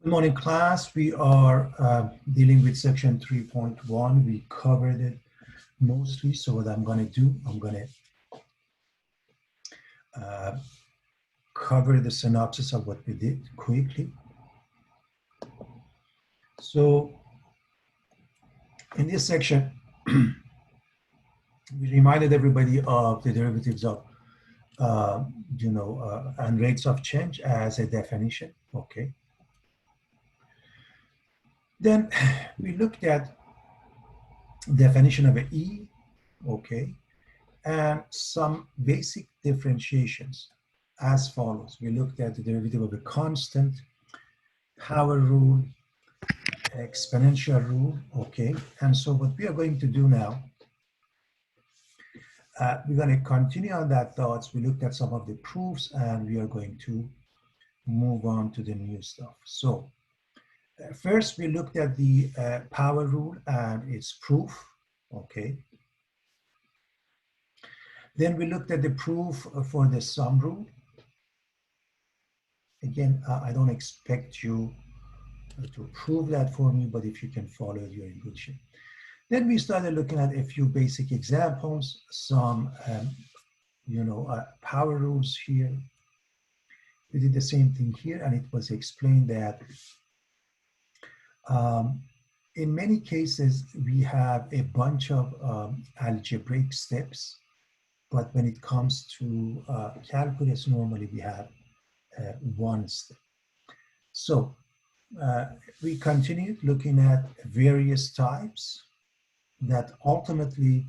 Good morning, class. We are dealing with section 3.1. We covered it mostly. So what I'm going to do, I'm going to cover the synopsis of what we did quickly. So in this section, we reminded everybody of the derivatives of, and rates of change as a definition. Okay. Then we looked at definition of an E, okay, and some basic differentiations as follows. We looked at the derivative of a constant, power rule, exponential rule, okay, and so what we are going to do now, we're going to continue on that thoughts. We looked at some of the proofs and we are going to move on to the new stuff. So first we looked at the power rule and its proof, okay. Then we looked at the proof for the sum rule. Again, I don't expect you to prove that for me, but if you can follow it, you're in good shape. Then we started looking at a few basic examples, some, power rules here. We did the same thing here, and it was explained that in many cases, we have a bunch of algebraic steps, but when it comes to calculus, normally we have one step. So we continued looking at various types that ultimately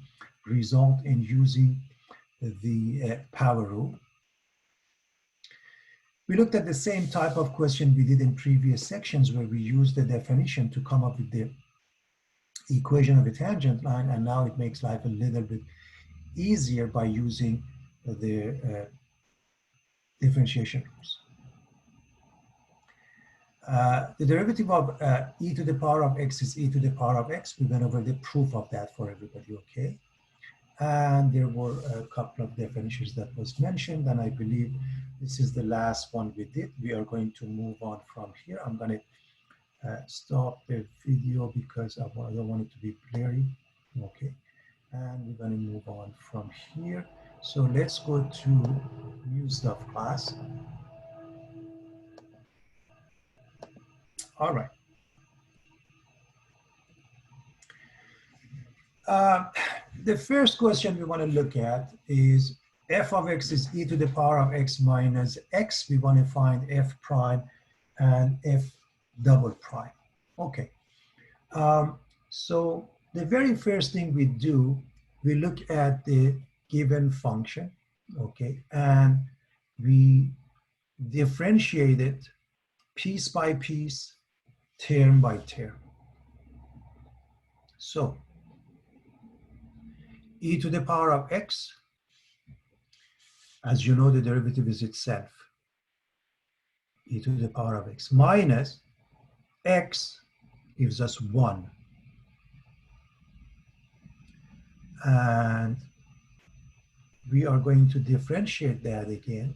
result in using the power rule. We looked at the same type of question we did in previous sections where we used the definition to come up with the equation of a tangent line, and now it makes life a little bit easier by using the differentiation rules. The derivative of e to the power of x is e to the power of x. We went over the proof of that for everybody, okay? And there were a couple of definitions that was mentioned, and I believe this is the last one we did. We are going to move on from here. I'm going to stop the video because I don't want it to be blurry, okay? And we're going to move on from here. So let's go to new stuff class. All right. The first question we want to look at is f of x is e to the power of x minus x. We want to find f prime and f double prime. Okay. So the very first thing we do, we look at the given function, okay, and we differentiate it piece by piece, term by term. So e to the power of x, as you know, the derivative is itself, e to the power of x, minus x gives us 1. And we are going to differentiate that again.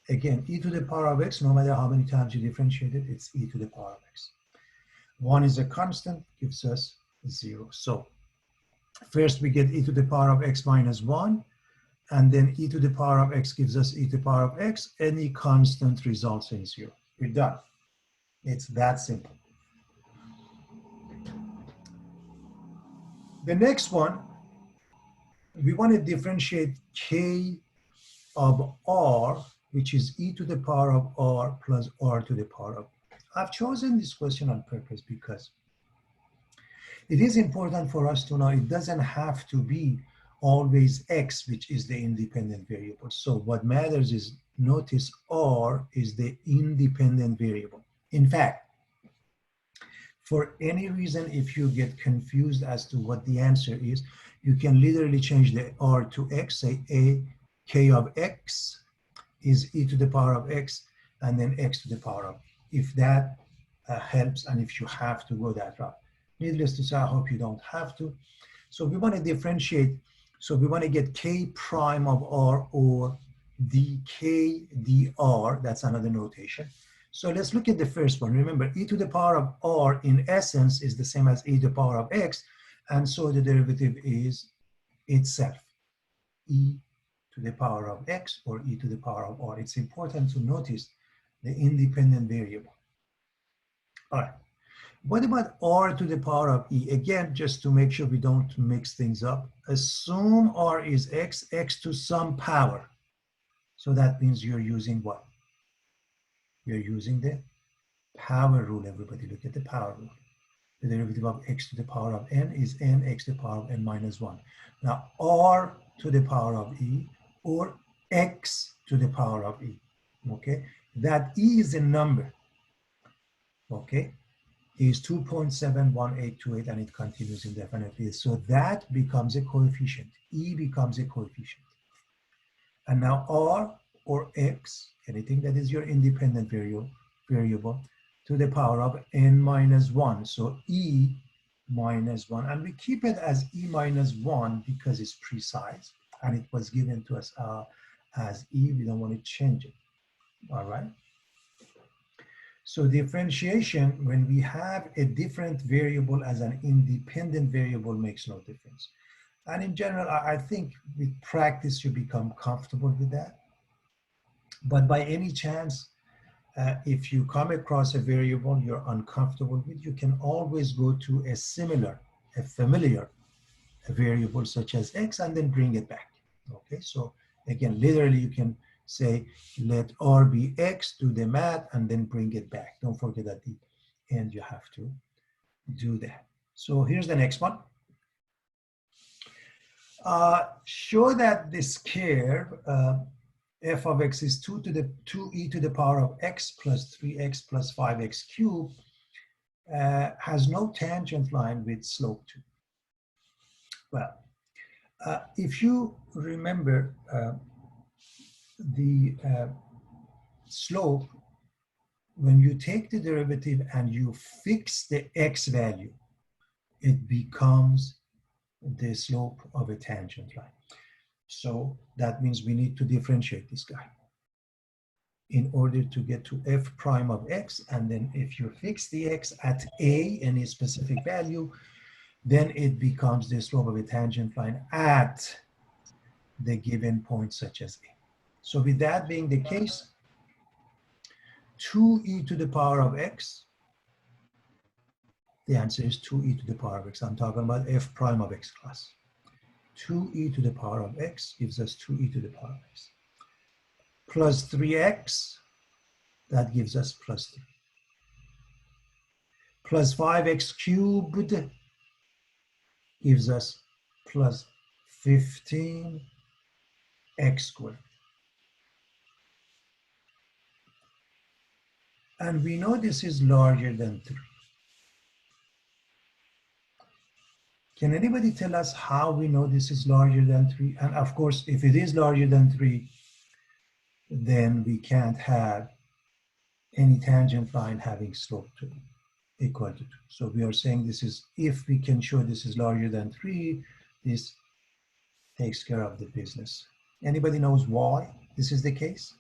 Again, e to the power of x, no matter how many times you differentiate it, it's e to the power of x. 1 is a constant, gives us 0. So first we get e to the power of x minus 1, and then e to the power of x gives us e to the power of x. Any constant results in 0. We're done. It's that simple. The next one, we want to differentiate k of r, which is e to the power of r plus r to the power of. I've chosen this question on purpose because it is important for us to know it doesn't have to be always x, which is the independent variable. So what matters is, notice r is the independent variable. In fact, for any reason, if you get confused as to what the answer is, you can literally change the r to x, say a k of x is e to the power of x, and then x to the power of, if that helps, and if you have to go that route. Needless to say, I hope you don't have to. So we want to differentiate. So we want to get k prime of r, or dk dr, that's another notation. So let's look at the first one. Remember, e to the power of r in essence is the same as e to the power of x, and so the derivative is itself, e to the power of x or e to the power of r. It's important to notice the independent variable. All right. What about r to the power of e? Again, just to make sure we don't mix things up, assume r is x, x to some power. So that means you're using what? You're using the power rule, everybody. Look at the power rule. The derivative of x to the power of n is n x to the power of n minus 1. Now, r to the power of e or x to the power of e, okay? That e is a number, okay? Is 2.71828 and it continues indefinitely. So that becomes a coefficient. E becomes a coefficient. And now r or x, anything that is your independent variable to the power of n minus 1. So e minus 1. And we keep it as e minus 1 because it's precise. And it was given to us as e. We don't want to change it. All right. So differentiation, when we have a different variable as an independent variable, makes no difference. And in general, I think with practice, you become comfortable with that. But by any chance, if you come across a variable you're uncomfortable with, you can always go to a familiar variable such as x and then bring it back. Okay, so again, literally you can say, let r be x, do the math, and then bring it back. Don't forget at the end you have to do that. So here's the next one. Show that this curve f of x is 2e to the power of x plus 3x plus 5x cubed has no tangent line with slope 2. Well, if you remember the slope, when you take the derivative and you fix the x value, it becomes the slope of a tangent line. So that means we need to differentiate this guy in order to get to f prime of x. And then if you fix the x at a, any specific value, then it becomes the slope of a tangent line at the given point such as a. So with that being the case, 2e to the power of x, the answer is 2e to the power of x. I'm talking about f prime of x class. 2e to the power of x gives us 2e to the power of x. Plus 3x, that gives us plus 3. Plus 5x cubed gives us plus 15x squared. And we know this is larger than 3. Can anybody tell us how we know this is larger than 3? And of course, if it is larger than 3, then we can't have any tangent line having slope 2 equal to 2. So we are saying this is, if we can show this is larger than 3, this takes care of the business. Anybody knows why this is the case?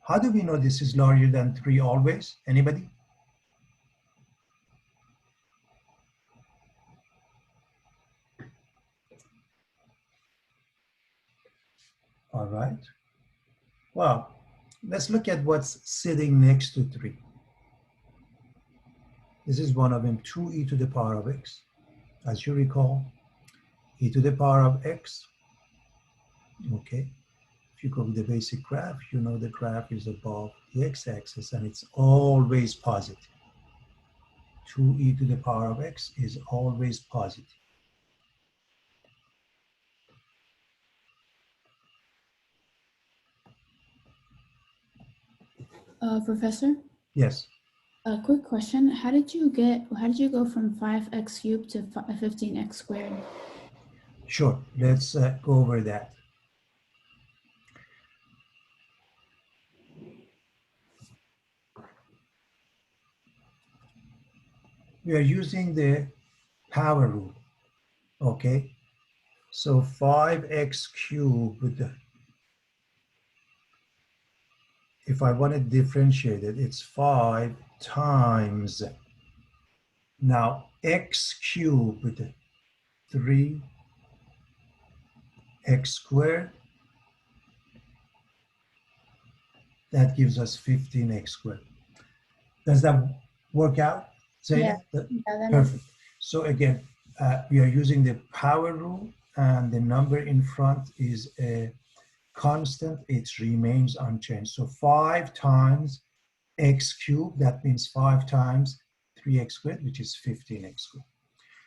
How do we know this is larger than 3 always? Anybody? All right. Well, let's look at what's sitting next to 3. This is one of them, 2e to the power of x. As you recall, e to the power of x, okay? If you go with the basic graph, you know the graph is above the x-axis and it's always positive. 2e to the power of x is always positive. Professor? Yes. A quick question. How did you go from 5x cubed to 15x squared? Sure, let's go over that. We are using the power rule, okay? So 5x cubed if I want to differentiate it, it's 5 times. Now, x cubed with 3x squared, that gives us 15x squared. Does that work out, Yeah, Zaina? that makes Perfect. So again, we are using the power rule, and the number in front is a constant. It remains unchanged. So 5 times x cubed, that means 5 times 3x squared, which is 15x squared.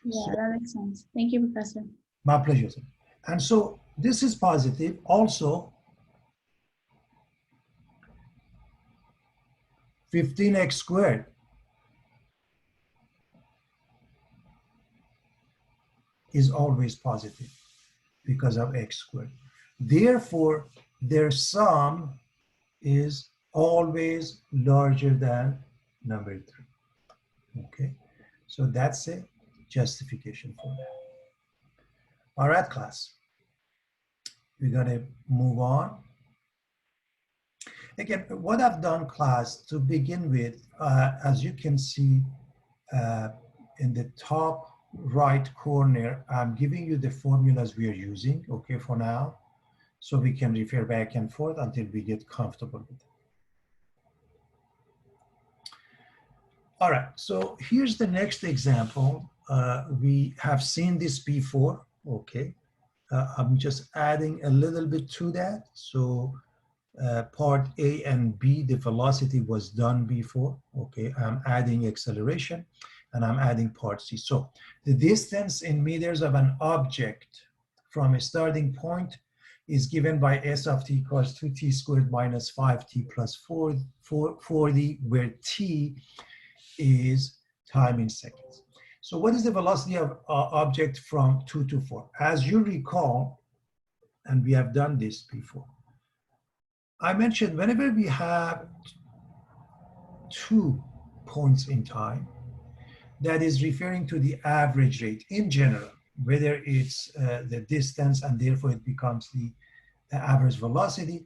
yeah, So that makes sense. Thank you, Professor. my pleasure. And so this is positive. Also, 15x squared is always positive because of x squared. Therefore, their sum is always larger than number 3. Okay, so that's a justification for that. All right, class, we're going to move on. Again, what I've done, class, to begin with, as you can see in the top right corner, I'm giving you the formulas we are using, okay, for now, so we can refer back and forth until we get comfortable with it. All right, so here's the next example. We have seen this before, okay. I'm just adding a little bit to that. So part A and B, the velocity was done before, okay. I'm adding acceleration, and I'm adding part C. So the distance in meters of an object from a starting point is given by S of t equals 2t squared minus 5t plus 40, where t is time in seconds. So what is the velocity of object from 2 to 4? As you recall, and we have done this before, I mentioned whenever we have 2 points in time, that is referring to the average rate in general, whether it's the distance and therefore it becomes the average velocity,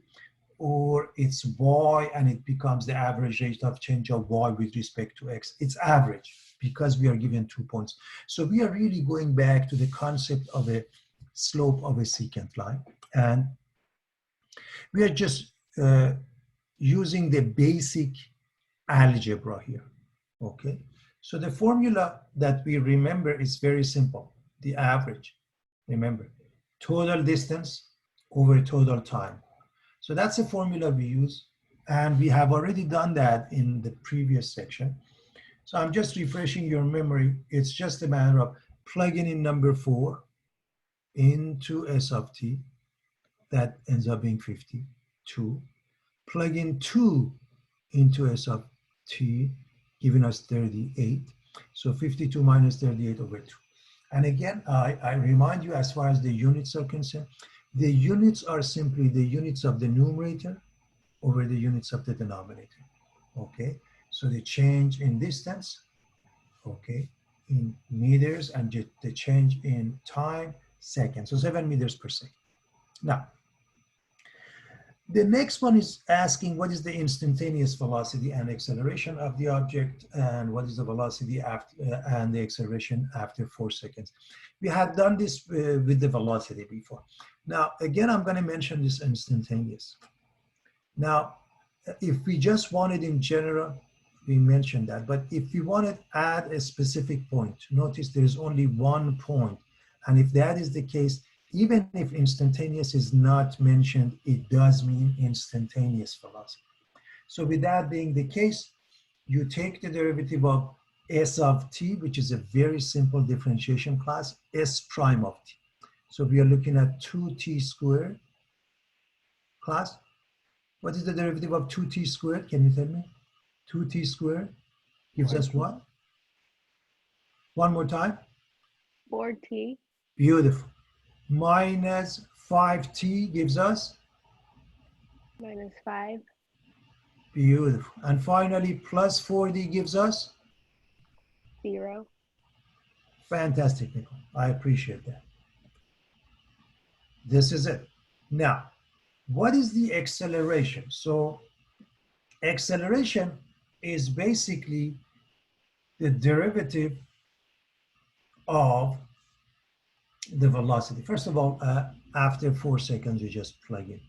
or it's y and it becomes the average rate of change of y with respect to x. It's average because we are given 2 points. So we are really going back to the concept of a slope of a secant line, and we are just using the basic algebra here, okay? So the formula that we remember is very simple. The average, remember, total distance over total time. So that's a formula we use, and we have already done that in the previous section. So I'm just refreshing your memory. It's just a matter of plugging in number 4 into S of t. That ends up being 52. Plug in 2 into S of t, giving us 38. So 52 minus 38 over 2. And again, I remind you, as far as the units are concerned, the units are simply the units of the numerator over the units of the denominator, okay? So the change in distance, okay, in meters, and the change in time, seconds, so 7 meters per second. Now, the next one is asking what is the instantaneous velocity and acceleration of the object, and what is the velocity after and the acceleration after 4 seconds. We had done this with the velocity before. Now, again, I'm going to mention this instantaneous. Now, if we just want it in general, we mentioned that. But if we want to add a specific point, notice there's only one point. And if that is the case, even if instantaneous is not mentioned, it does mean instantaneous velocity. So with that being the case, you take the derivative of S of t, which is a very simple differentiation class, S prime of t. So we are looking at 2t squared class. What is the derivative of 2t squared? Can you tell me? 2t squared gives us 4t. what? One more time. 4t Beautiful. Minus 5t gives us? minus 5. Beautiful. And finally, plus 4d gives us? 0. Fantastic, Nicole. I appreciate that. This is it. Now, what is the acceleration? So Acceleration is basically the derivative of the velocity. First of all, after 4 seconds, you just plug in.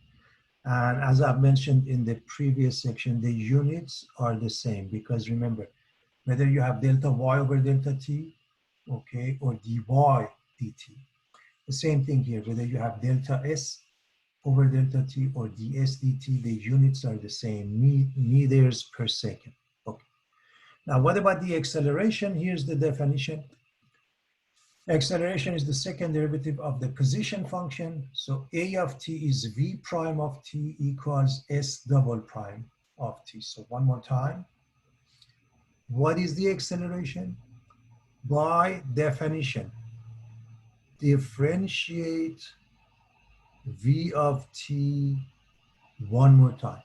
And as I've mentioned in the previous section, the units are the same because remember, whether you have delta y over delta t, okay, or dy dt. The same thing here, whether you have delta s over delta t or ds dt, the units are the same, meters per second. Okay. Now, what about the acceleration? Here's the definition. Acceleration is the second derivative of the position function. So a of t is v prime of t equals s double prime of t. So one more time. What is the acceleration? By definition, differentiate v of t one more time.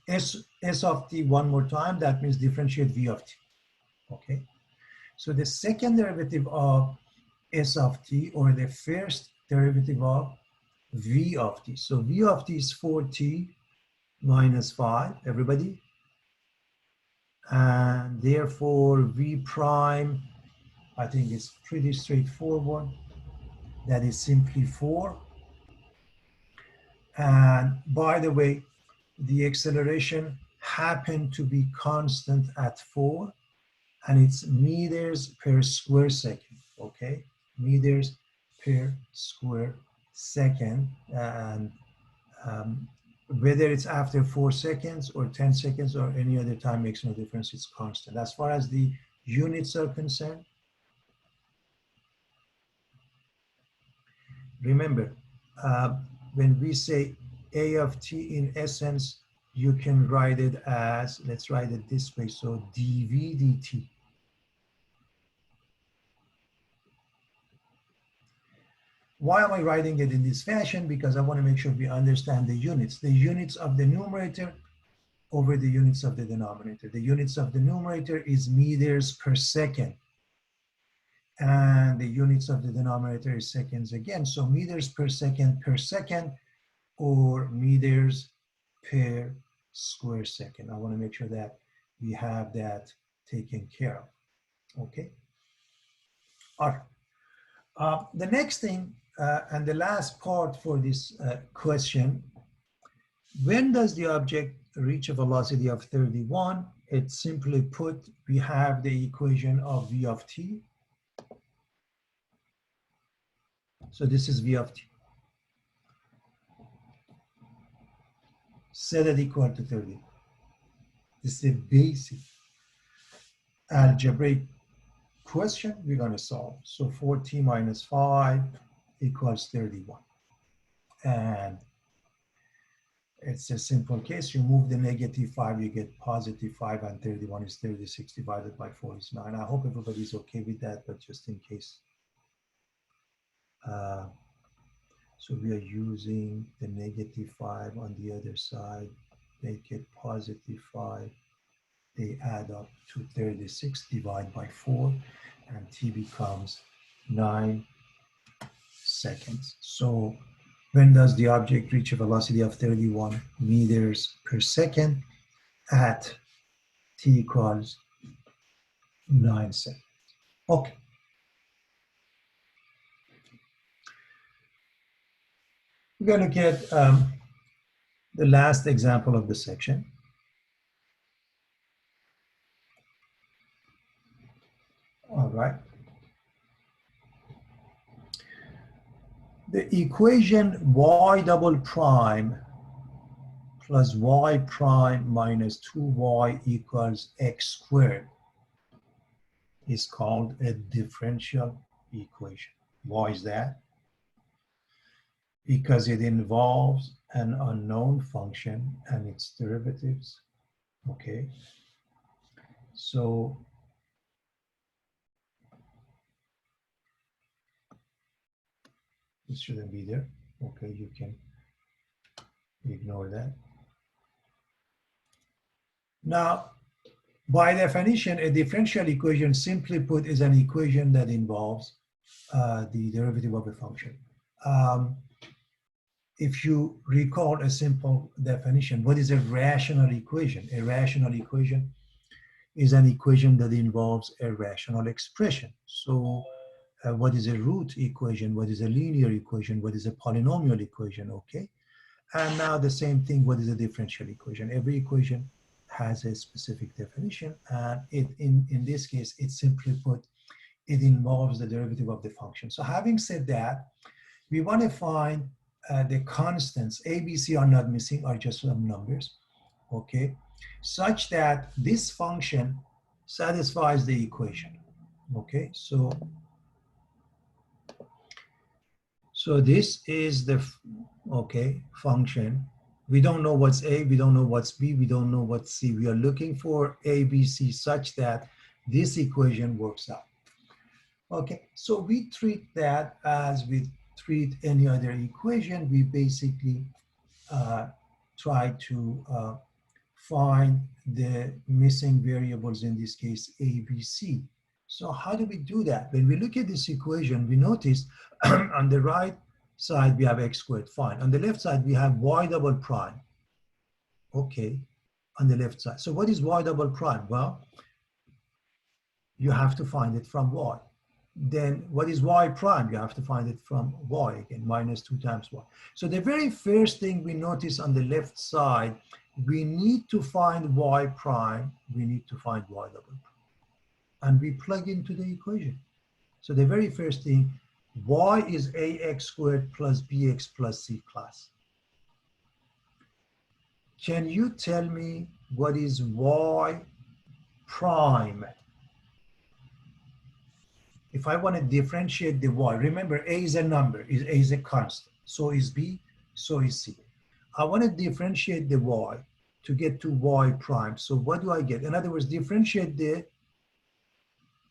S of t one more time, that means differentiate v of t. Okay. So the second derivative of s of t, or the first derivative of v of t. So v of t is 4t minus 5, everybody. And therefore v prime, I think it's pretty straightforward. That is simply 4. And by the way, the acceleration happened to be constant at 4, and it's meters per square second, okay? Meters per square second. And whether it's after 4 seconds or 10 seconds or any other time makes no difference, it's constant. As far as the units are concerned, remember, when we say a of t, in essence, you can write it as, let's write it this way, so dv dt. Why am I writing it in this fashion? Because I want to make sure we understand the units. The units of the numerator over the units of the denominator. The units of the numerator is meters per second. And the units of the denominator is seconds again. So meters per second, or meters per square second. I want to make sure that we have that taken care of. Okay. All right. The next thing, and the last part for this question, when does the object reach a velocity of 31? It's simply put, we have the equation of v of t. So this is v of t. Set it equal to 30. This is a basic algebraic question we're going to solve. So 4t minus 5 equals 31. And it's a simple case. You move the negative 5, you get positive 5, and 31 is 36 divided by 4 is 9. I hope everybody's okay with that, but just in case. So we are using the negative 5 on the other side, make it positive 5. They add up to 36, divide by 4, and t becomes 9 seconds. So when does the object reach a velocity of 31 meters per second at t equals 9 seconds? Okay. We're going to get the last example of the section. All right. The equation y double prime plus y prime minus 2y equals x squared is called a differential equation. Why is that? Because it involves an unknown function and its derivatives. Okay. So this shouldn't be there. Okay, you can ignore that. Now, by definition, a differential equation, simply put, is an equation that involves the derivative of a function. if you recall a simple definition, what is a rational equation? A rational equation is an equation that involves a rational expression. So what is a root equation? What is a linear equation? What is a polynomial equation? Okay. And now the same thing, what is a differential equation? Every equation has a specific definition, and in this case, it's simply put, it involves the derivative of the function. So having said that, we want to find the constants. A, B, C are not missing, are just some numbers, okay? Such that this function satisfies the equation, okay? So this is the, okay, function. We don't know what's A, we don't know what's B, we don't know what's C. We are looking for A, B, C such that this equation works out. Okay, so we treat that as we treat any other equation. We basically try to find the missing variables, in this case, A, B, C. So how do we do that? When we look at this equation, we notice on the right side, we have x squared, fine. On the left side, we have y double prime, okay, on the left side. So what is y double prime? Well, you have to find it from y. Then what is y prime? You have to find it from y again, minus 2 times y. So the very first thing we notice on the left side, we need to find y prime, we need to find y double prime. And we plug into the equation. So the very first thing, y is ax squared plus bx plus c class. Can you tell me what is y prime? If I want to differentiate the y, remember A is a number, A is a constant, so is B, so is C. I want to differentiate the y to get to y prime. So what do I get? In other words, differentiate the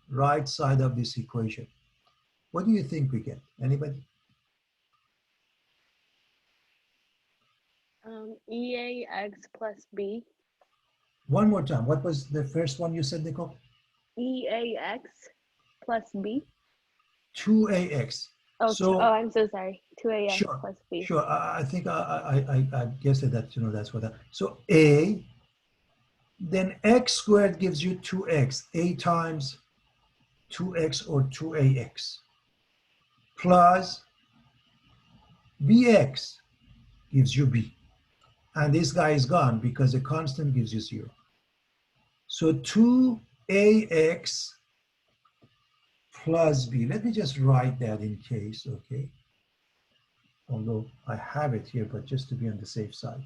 right side of this equation. What do you think we get? Anybody? EAX plus B. One more time. What was the first one you said, Nicole? EAX plus B. 2ax. Oh, So I'm so sorry. 2AX sure, plus B. sure. I think I guessed that, you know, that's what that. So a, then x squared gives you 2x, a times 2x or 2ax, plus bx gives you b. And this guy is gone because the constant gives you 0. So 2ax plus b. Let me just write that in case, okay? Although I have it here, but just to be on the safe side.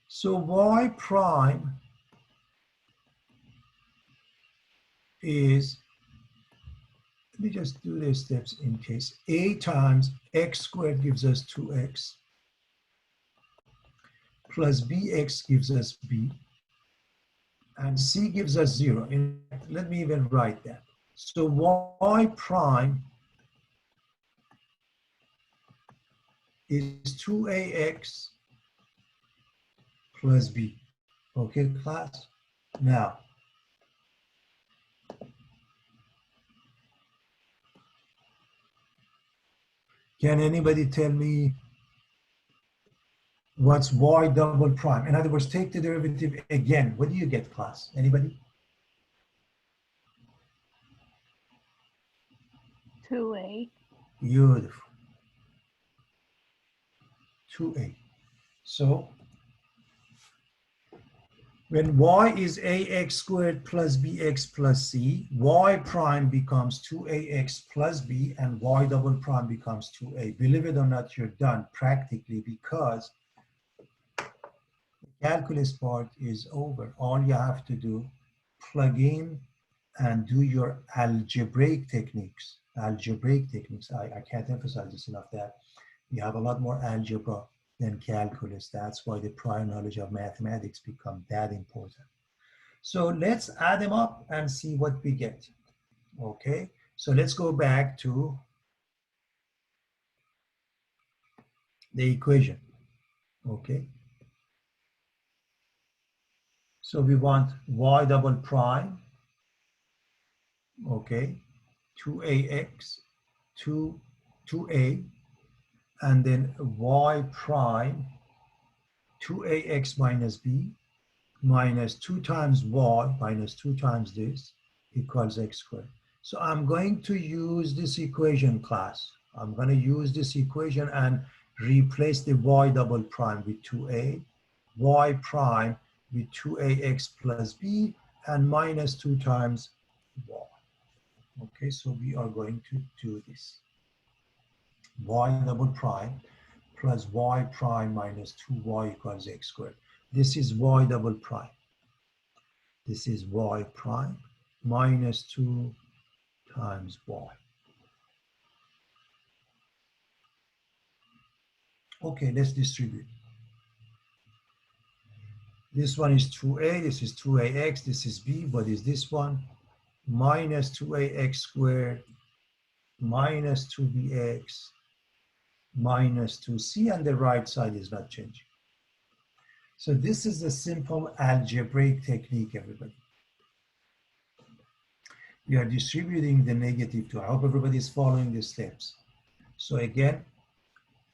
So y prime is, let me just do the steps in case. A times x squared gives us 2x, plus bx gives us b, and c gives us 0. Let me even write that. So y prime is 2ax plus b. Okay, class? Now, can anybody tell me what's y double prime? In other words, take the derivative again. What do you get, class? Anybody? 2A. Beautiful. 2a. So when y is ax squared plus bx plus c, y prime becomes 2ax plus b, and y double prime becomes 2a. Believe it or not, you're done practically, because the calculus part is over. All you have to do, plug in and do your algebraic techniques. Algebraic techniques, I can't emphasize this enough, that you have a lot more algebra than calculus. That's why the prior knowledge of mathematics become that important. So let's add them up and see what we get. Okay, so let's go back to the equation. Okay, so we want y double prime, okay, 2ax, 2a, and then y prime, 2ax minus b, minus 2 times y, minus 2 times this, equals x squared. So I'm going to use this equation, class. I'm going to use this equation and replace the y double prime with 2a, y prime with 2ax plus b, and minus 2 times y. Okay, so we are going to do this. Y double prime plus y prime minus 2y equals x squared. This is y double prime. This is y prime minus 2 times y. Okay, let's distribute. This one is 2a, this is 2ax, this is b. What is this one? Minus 2ax squared minus 2bx minus 2c, and the right side is not changing. So this is a simple algebraic technique, everybody. We are distributing the negative 2. I hope everybody is following the steps. So again,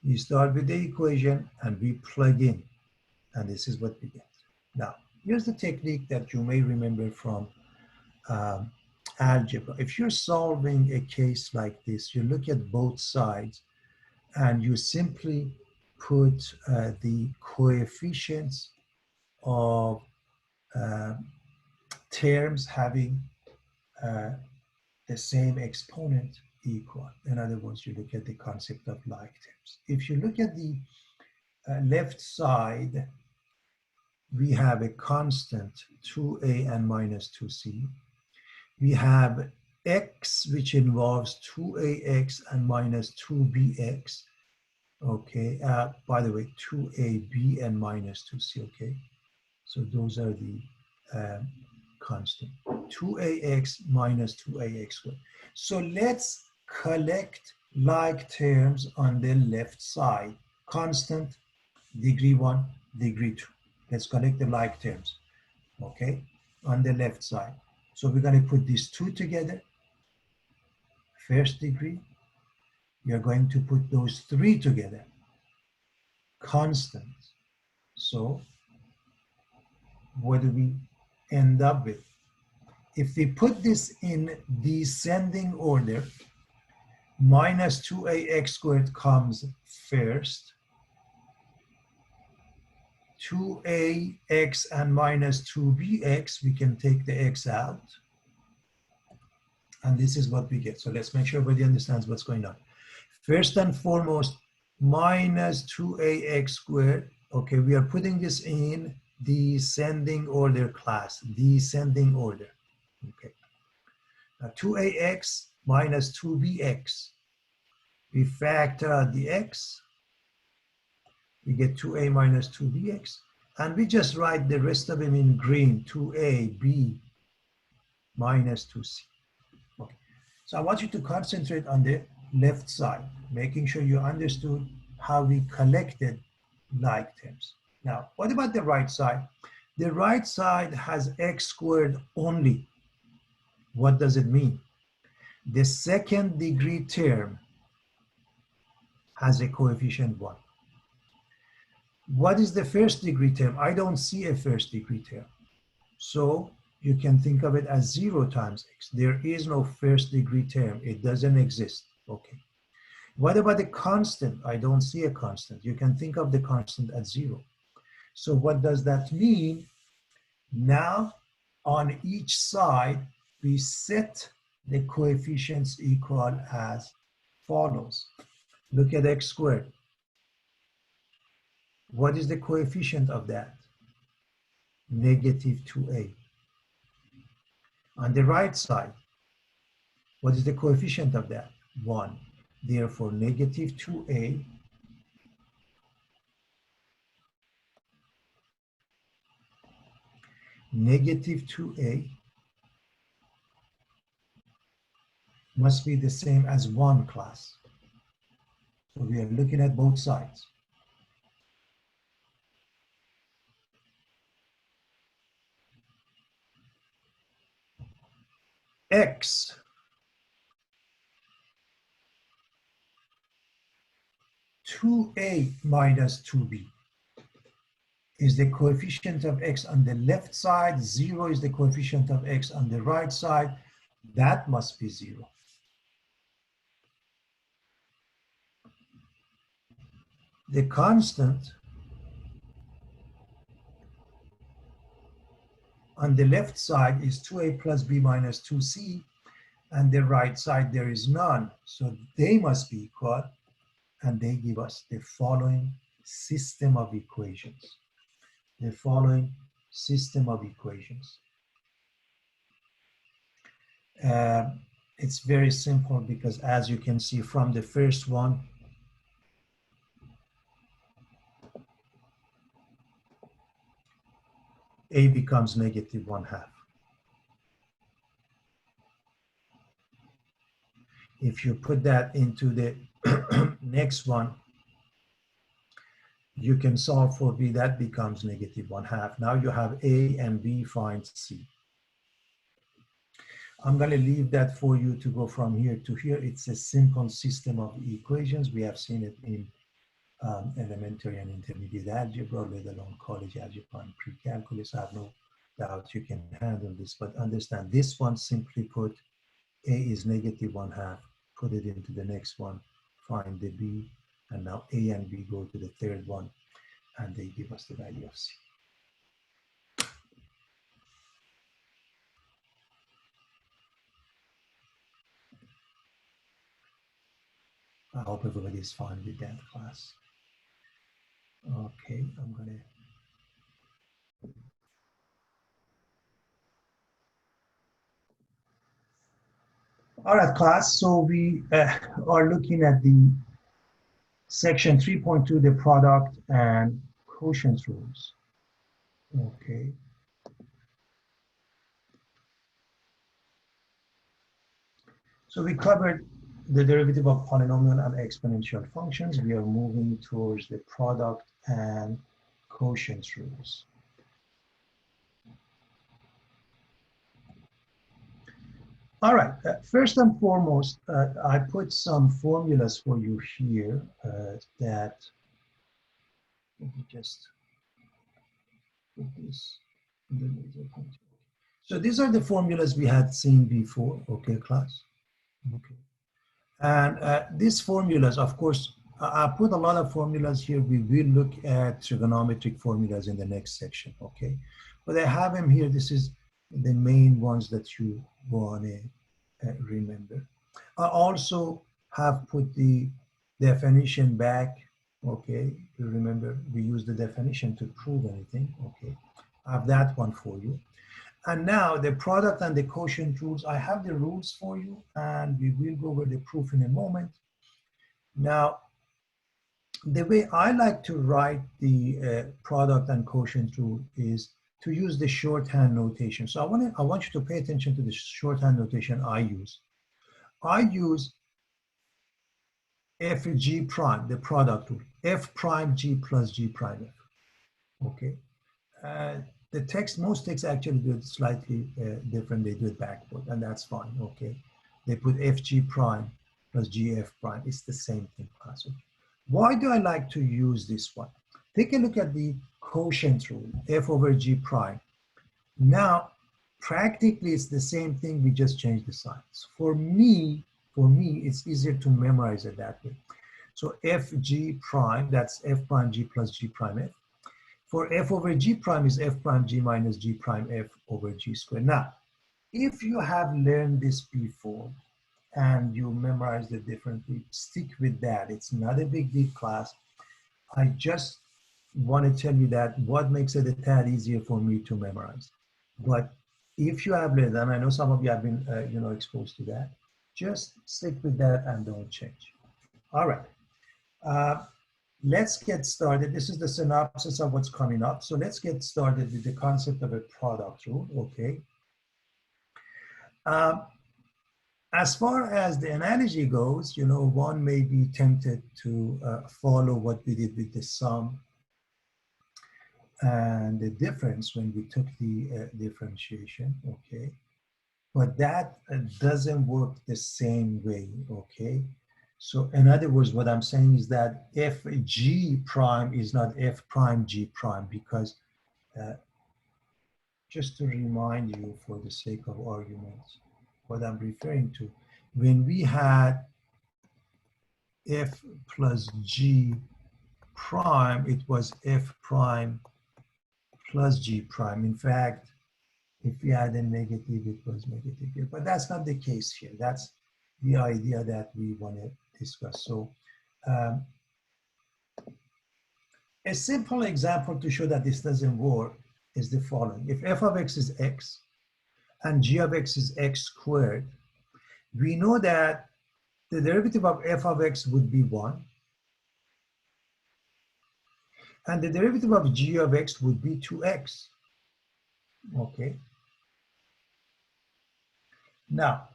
we start with the equation and we plug in, and this is what we get. Now, here's the technique that you may remember from algebra. If you're solving a case like this, you look at both sides and you simply put the coefficients of terms having the same exponent equal. In other words, you look at the concept of like terms. If you look at the left side, we have a constant 2a and minus 2c. We have x, which involves 2ax and minus 2bx. Okay, by the way, 2ab and minus 2c, okay? So those are the constant. 2ax minus 2ax squared. So let's collect like terms on the left side. Constant, degree 1, degree 2. Let's collect the like terms, okay, on the left side. So we're going to put these two together. First degree. We are going to put those three together. Constants. So what do we end up with? If we put this in descending order, minus 2ax squared comes first. 2ax and minus 2bx, we can take the x out. And this is what we get. So let's make sure everybody understands what's going on. First and foremost, minus 2ax squared. Okay, we are putting this in descending order, class, descending order. Okay. Now 2ax minus 2bx. We factor out the x. We get 2a minus 2bx. And we just write the rest of them in green, 2ab minus 2c. Okay. So I want you to concentrate on the left side, making sure you understood how we collected like terms. Now, what about the right side? The right side has x squared only. What does it mean? The second degree term has a coefficient 1. What is the first degree term? I don't see a first degree term. So you can think of it as 0 times x. There is no first degree term. It doesn't exist. Okay. What about the constant? I don't see a constant. You can think of the constant as 0. So what does that mean? Now, on each side, we set the coefficients equal as follows. Look at x squared. What is the coefficient of that? Negative 2a. On the right side, what is the coefficient of that? 1. Therefore, negative 2a negative 2a must be the same as 1, class. So we are looking at both sides. X 2a minus 2b is the coefficient of x on the left side, 0 is the coefficient of x on the right side, that must be 0. The constant on the left side is 2a plus b minus 2c, and the right side there is none. So they must be equal, and they give us the following system of equations. The following system of equations. It's very simple because as you can see from the first one, a becomes negative 1/2. If you put that into the next one, you can solve for b, that becomes negative 1/2. Now you have a and b, find c. I'm going to leave that for you to go from here to here. It's a simple system of equations. We have seen it in elementary and intermediate algebra, let alone college algebra and pre-calculus. I have no doubt you can handle this, but understand this one, simply put, a is negative 1/2, put it into the next one, find the b, and now a and b go to the third one, and they give us the value of c. I hope everybody is fine with that class. Okay, I'm gonna. All right, class, so we are looking at the section 3.2, the product and quotient rules. Okay. So we covered the derivative of polynomial and exponential functions. We are moving towards the product and quotient rules. All right, first and foremost, I put some formulas for you here that, let me just put this in the laser pointer. So these are the formulas we had seen before, okay, class? Okay. And these formulas, of course, I put a lot of formulas here. We will look at trigonometric formulas in the next section, okay? But I have them here. This is the main ones that you want to remember. I also have put the definition back, okay? You remember we use the definition to prove anything, okay? I have that one for you. And now the product and the quotient rules, I have the rules for you, and we will go over the proof in a moment. Now, the way I like to write the product and quotient rule is to use the shorthand notation. So I want you to pay attention to the shorthand notation I use. I use f g prime, the product rule, f prime g plus g prime f, okay? The text, most texts actually do it slightly different. They do it backward, and that's fine, okay? They put fg prime plus gf prime. It's the same thing, class. Why do I like to use this one? Take a look at the quotient rule, f over g prime. Now, practically, it's the same thing. We just changed the signs. For me, it's easier to memorize it that way. So fg prime, that's f prime g plus g prime f. For f over g prime is f prime g minus g prime f over g squared. Now, if you have learned this before and you memorized it differently, stick with that. It's not a big deal, class. I just want to tell you that what makes it a tad easier for me to memorize. But if you have learned, and I know some of you have been exposed to that, just stick with that and don't change. All right. Let's get started. This is the synopsis of what's coming up. So let's get started with the concept of a product rule, okay? As far as the analogy goes, one may be tempted to follow what we did with the sum and the difference when we took the differentiation, okay? But that doesn't work the same way, okay? So in other words, what I'm saying is that f g prime is not f prime g prime, because just to remind you for the sake of arguments, what I'm referring to, when we had f plus g prime, it was f prime plus g prime. In fact, if we had a negative, it was negative here. But that's not the case here. That's the idea that we want to discuss. So um, a simple example to show that this doesn't work is the following. If f of x is x and g of x is x squared, we know that the derivative of f of x would be 1, and the derivative of g of x would be 2x. Okay. Now,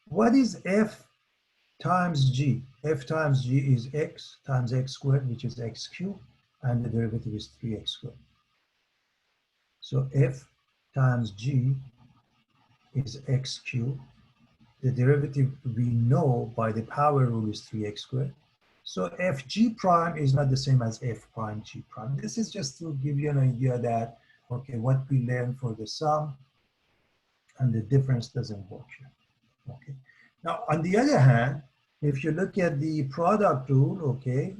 what is f times g? F times g is x times x squared, which is x cubed, and the derivative is 3x squared. So f times g is x cubed. The derivative we know by the power rule is 3x squared. So fg prime is not the same as f prime g prime. This is just to give you an idea that, okay, what we learned for the sum and the difference doesn't work here. Okay. Now, on the other hand, if you look at the product rule, okay,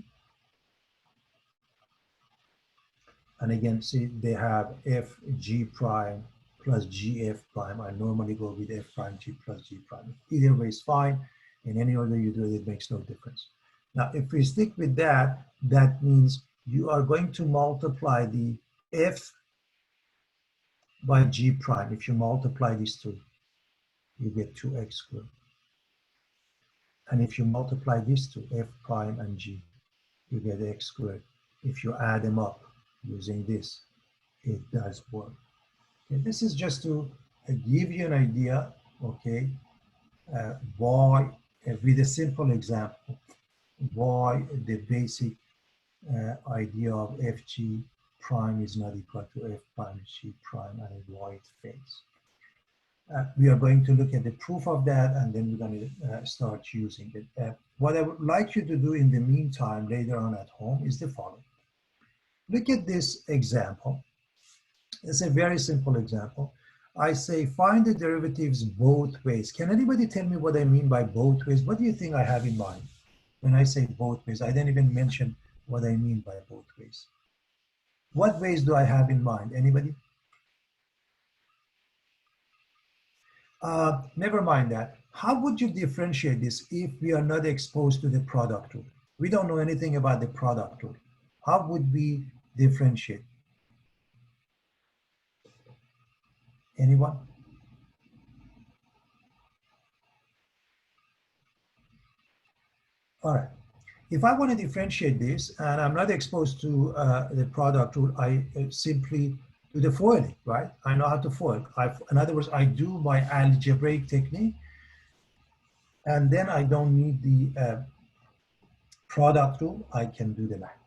and again, see, they have f g prime plus gf prime. I normally go with f prime g plus g prime. Either way is fine. In any order you do it, it makes no difference. Now, if we stick with that, that means you are going to multiply the f by g prime. If you multiply these two, you get 2x squared. And if you multiply these two, f prime and g, you get x squared. If you add them up using this, it does work. Okay, this is just to give you an idea, okay, why, with a simple example, why the basic idea of fg prime is not equal to f prime g prime and why it fails. We are going to look at the proof of that, and then we're going to start using it. What I would like you to do in the meantime, later on at home, is the following. Look at this example. It's a very simple example. I say find the derivatives both ways. Can anybody tell me what I mean by both ways? What do you think I have in mind when I say both ways? I didn't even mention what I mean by both ways. What ways do I have in mind? Anybody? Never mind that. How would you differentiate this if we are not exposed to the product rule? We don't know anything about the product rule. How would we differentiate? Anyone? All right. If I want to differentiate this and I'm not exposed to the product rule, I simply do the FOILing, right? I know how to FOIL. In other words, I do my algebraic technique, and then I don't need the product rule. I can do the math.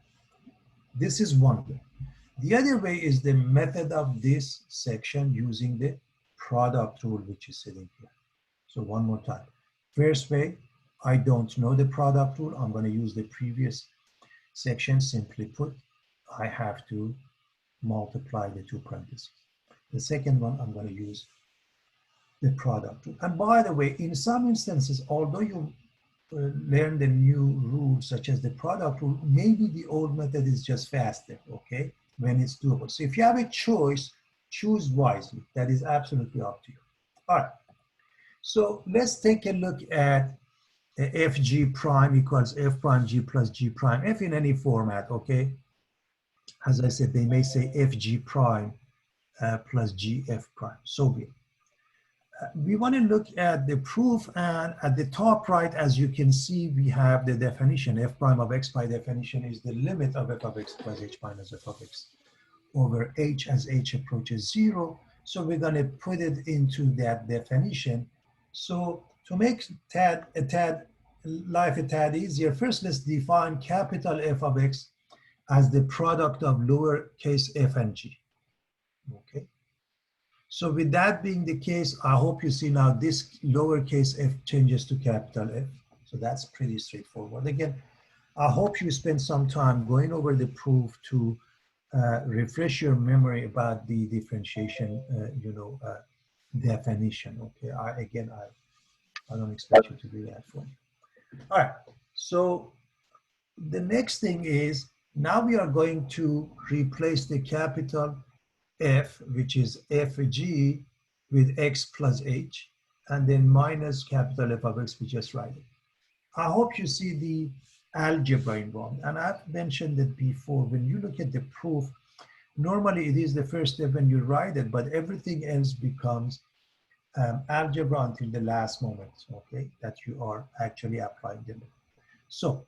This is one way. The other way is the method of this section using the product rule, which is sitting here. So one more time. First way, I don't know the product rule. I'm going to use the previous section. Simply put, I have to multiply the two parentheses. The second one, I'm going to use the product rule. And by the way, in some instances, although you learn the new rules, such as the product rule, maybe the old method is just faster, okay, when it's doable. So if you have a choice, choose wisely. That is absolutely up to you. All right. So let's take a look at fg prime equals f prime g plus g prime, f in any format, okay? As I said, they may say fg prime plus gf prime, so be it. We want to look at the proof, and at the top right, as you can see, we have the definition. F prime of x by definition is the limit of f of x plus h minus f of x over h as h approaches 0. So we're going to put it into that definition. So to make life a tad easier, first let's define capital F of x as the product of lowercase f and g. Okay. So with that being the case, I hope you see now this lowercase f changes to capital F. So that's pretty straightforward. Again, I hope you spend some time going over the proof to refresh your memory about the differentiation, definition. Okay, I don't expect you to do that for me. All right, so the next thing is now we are going to replace the capital F, which is fg, with x plus h, and then minus capital F of x, we just write it. I hope you see the algebra involved. And I've mentioned it before. When you look at the proof, normally it is the first step when you write it, but everything else becomes algebra until the last moment, okay, that you are actually applying them. So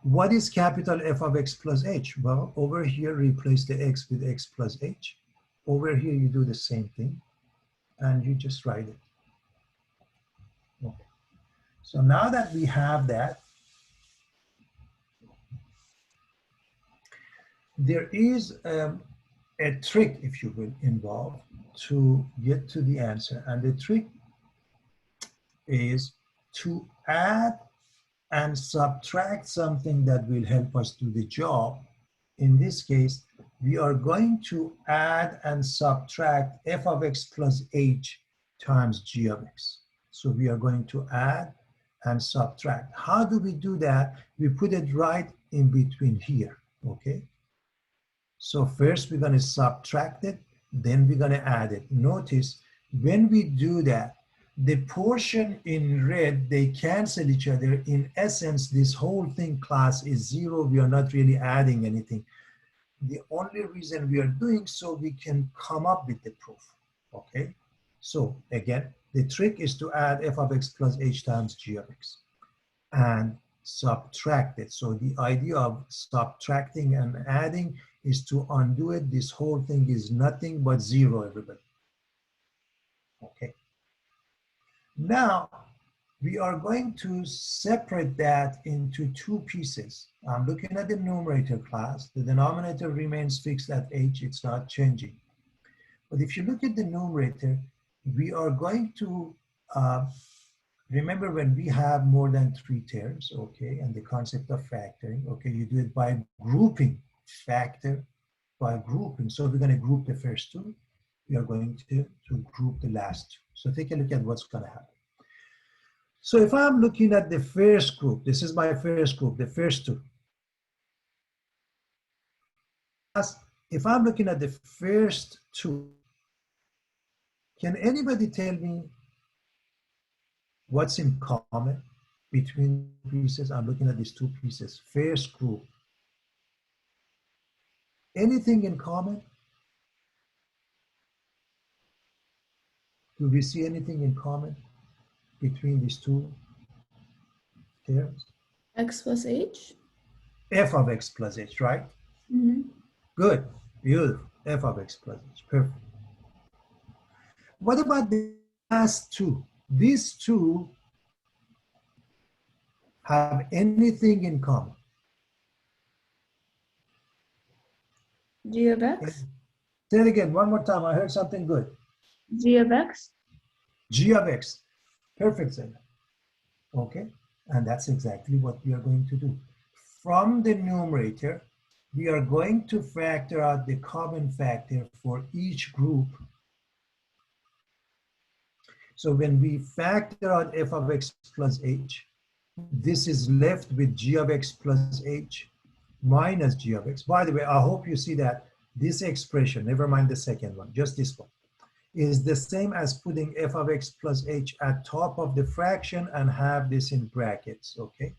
what is capital F of x plus h? Well, over here, replace the x with x plus h. Over here, you do the same thing, and you just write it. Okay. So now that we have that, there is a trick, if you will, involved to get to the answer. And the trick is to add and subtract something that will help us do the job. In this case, we are going to add and subtract f of x plus h times g of x. So we are going to add and subtract. How do we do that? We put it right in between here, okay? So first we're going to subtract it, then we're going to add it. Notice when we do that, the portion in red, they cancel each other. In essence, this whole thing class is zero. We are not really adding anything. The only reason we are doing so, we can come up with the proof, okay? So again, the trick is to add f of x plus h times g of x and subtract it. So the idea of subtracting and adding is to undo it. This whole thing is nothing but zero, everybody. Okay. Now, we are going to separate that into two pieces. I'm looking at the numerator class. The denominator remains fixed at h. It's not changing. But if you look at the numerator, we are going to remember when we have more than 3 terms, okay, and the concept of factoring, okay, you do it by grouping, factor by grouping. So we're going to group the first two. We are going to group the last two. So take a look at what's going to happen. So if I'm looking at the first group, this is my first group, the first two. If I'm looking at the first two, can anybody tell me what's in common between pieces? I'm looking at these two pieces. First group. Anything in common? Do we see anything in common between these two terms? X plus h? F of x plus h, right? Mm-hmm. Good, beautiful. F of x plus h, perfect. What about the last two? These two have anything in common? G of x? Say it again, one more time. I heard something good. G of x? G of x. Perfect, Zena. Okay, and that's exactly what we are going to do. From the numerator, we are going to factor out the common factor for each group. So when we factor out f of x plus h, this is left with g of x plus h minus g of x. By the way, I hope you see that this expression, never mind the second one, just this one, is the same as putting f of x plus h at top of the fraction and have this in brackets, okay?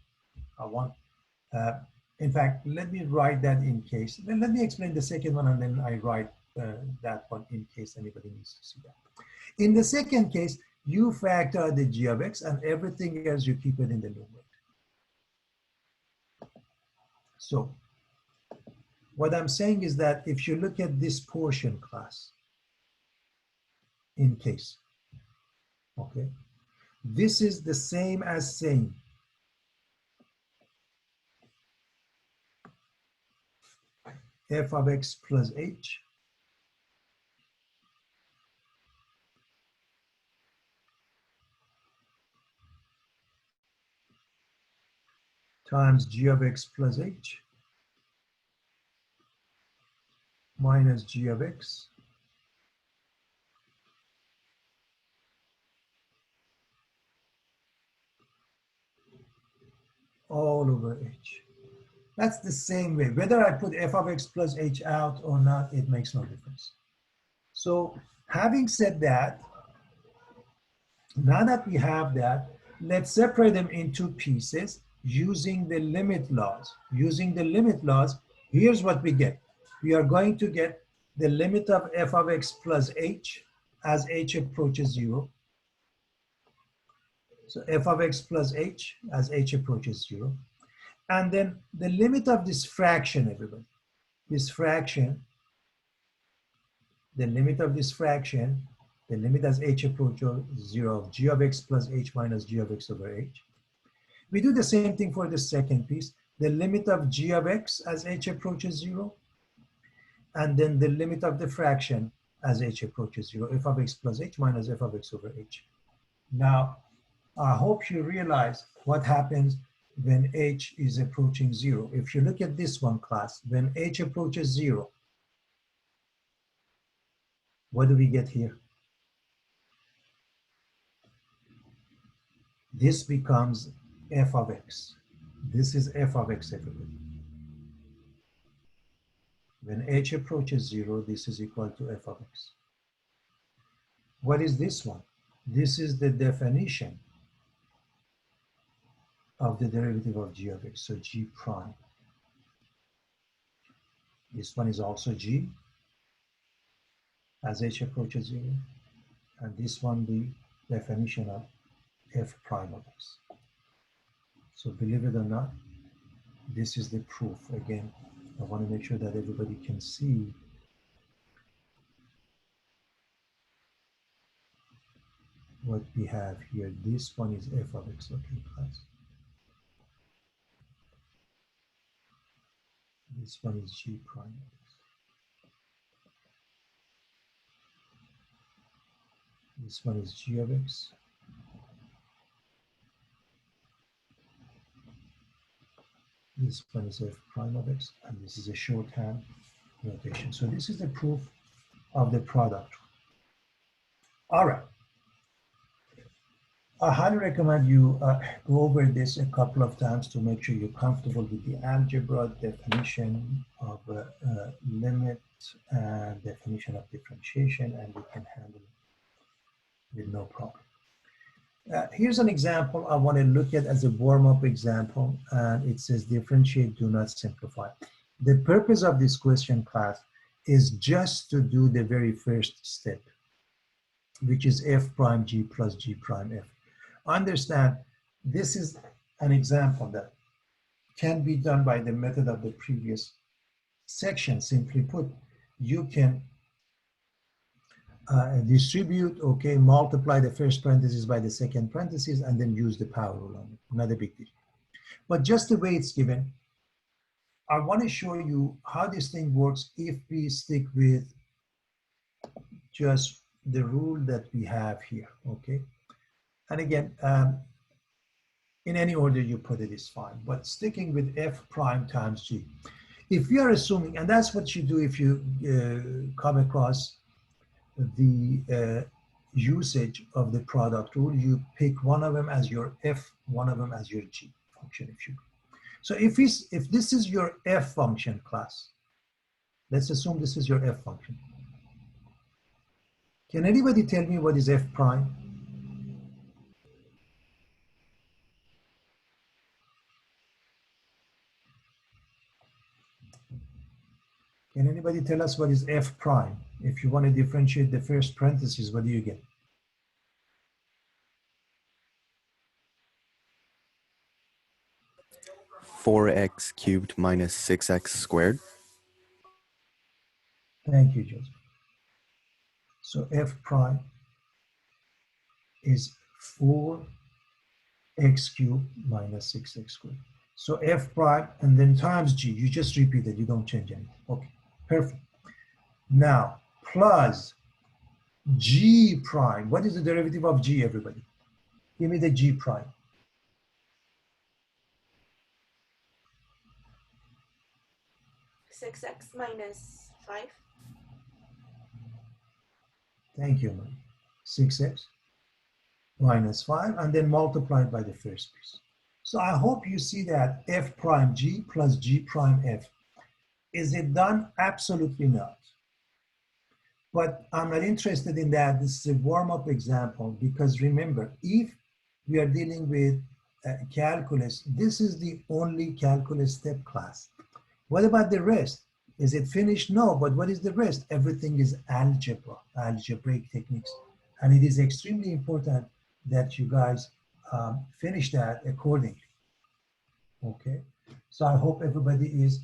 In fact, let me write that in case. Then let me explain the second one and then I write that one in case anybody needs to see that. In the second case, you factor the g of x and everything else you keep it in the numerator. So what I'm saying is that if you look at this portion class, in case, okay, this is the same as saying f of x plus h times g of x plus h minus g of x all over h. That's the same way. Whether I put f of x plus h out or not, it makes no difference. So having said that, now that we have that, let's separate them into pieces using the limit laws. Using the limit laws, here's what we get. We are going to get the limit of f of x plus h as h approaches 0. So f of x plus h as h approaches 0. And then the limit of this fraction, everybody. This fraction, the limit of this fraction, the limit as h approaches 0 of g of x plus h minus g of x over h. We do the same thing for the second piece, the limit of g of x as h approaches 0, and then the limit of the fraction as h approaches 0, f of x plus h minus f of x over h. Now, I hope you realize what happens when h is approaching 0. If you look at this one, class, when h approaches 0, what do we get here? This becomes f of x. This is f of x, everybody. When h approaches 0, this is equal to f of x. What is this one? This is the definition of the derivative of g of x, so g prime. This one is also g as h approaches 0, and this one the definition of f prime of x. So believe it or not, this is the proof. Again, I want to make sure that everybody can see what we have here. This one is f of x, okay, class. This one is g prime of x. This one is g of x. This one is f prime of x, and this is a shorthand notation. So this is the proof of the product. All right. I highly recommend you go over this a couple of times to make sure you're comfortable with the algebra definition of limit and definition of differentiation, and you can handle it with no problem. Here's an example I want to look at as a warm-up example, and it says differentiate, do not simplify. The purpose of this question, class, is just to do the very first step, which is f prime g plus g prime f. Understand, this is an example that can be done by the method of the previous section. Simply put, you can distribute, okay, multiply the first parenthesis by the second parenthesis, and then use the power rule on it. Not a big deal. But just the way it's given, I want to show you how this thing works if we stick with just the rule that we have here, okay? And again, in any order you put it is fine, but sticking with f prime times g. If we are assuming, and that's what you do if you come across the usage of the product rule, you pick one of them as your f, one of them as your g function, if you will. So if this is your f function, class, let's assume this is your f function. Can anybody tell me what is f prime? Can anybody tell us what is f prime? If you want to differentiate the first parenthesis, what do you get? Four x cubed minus 6x squared. Thank you, Joseph. So f prime is 4x cubed minus 6x squared. So f prime and then times g. You just repeat it. You don't change anything. Okay, perfect. Now, plus g prime. What is the derivative of g, everybody? Give me the g prime. 6x minus 5. Thank you, Marie. 6x minus 5, and then multiplied by the first piece. So I hope you see that f prime g plus g prime f. Is it done? Absolutely not. But I'm not interested in that. This is a warm-up example, because remember, if we are dealing with calculus, this is the only calculus step class. What about the rest? Is it finished? No, but what is the rest? Everything is algebra, algebraic techniques. And it is extremely important that you guys finish that accordingly. Okay, so I hope everybody is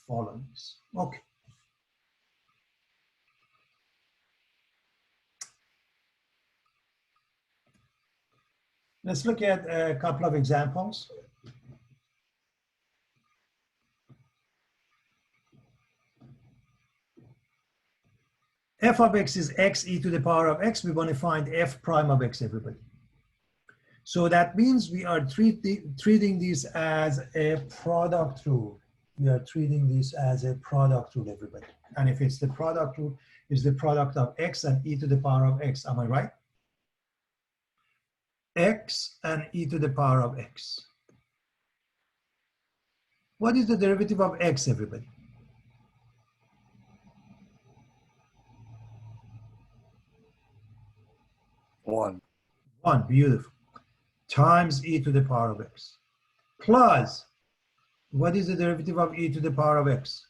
following this. Okay. Let's look at a couple of examples. F of x is x e to the power of x. We want to find f prime of x, everybody. So that means we are treating this as a product rule. We are treating this as a product rule, everybody. And if it's the product rule, it's the product of x and e to the power of x. Am I right? X and e to the power of x. What is the derivative of x, everybody? 1. 1, beautiful. Times e to the power of x. Plus, what is the derivative of e to the power of x?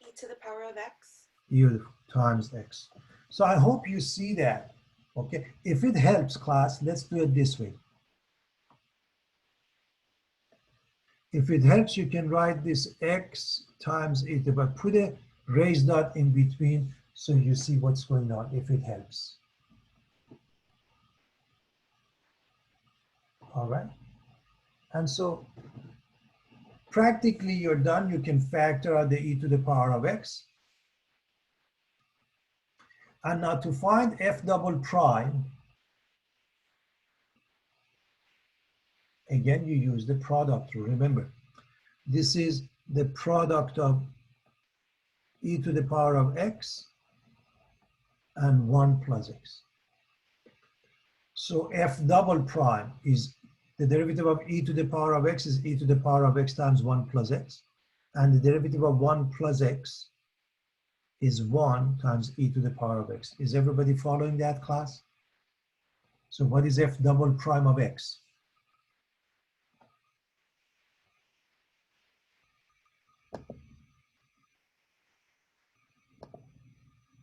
E to the power of x. Beautiful, times x. So I hope you see that. Okay, if it helps, class, let's do it this way. If it helps, you can write this x times e to the power, put a raised dot in between so you see what's going on, if it helps. All right. And so practically you're done. You can factor out the e to the power of x. And now to find f double prime, again, you use the product rule. Remember, this is the product of e to the power of x and 1 plus x. So f double prime is the derivative of e to the power of x is e to the power of x times 1 plus x. And the derivative of 1 plus x is 1 times e to the power of x. Is everybody following that, class? So what is f double prime of x?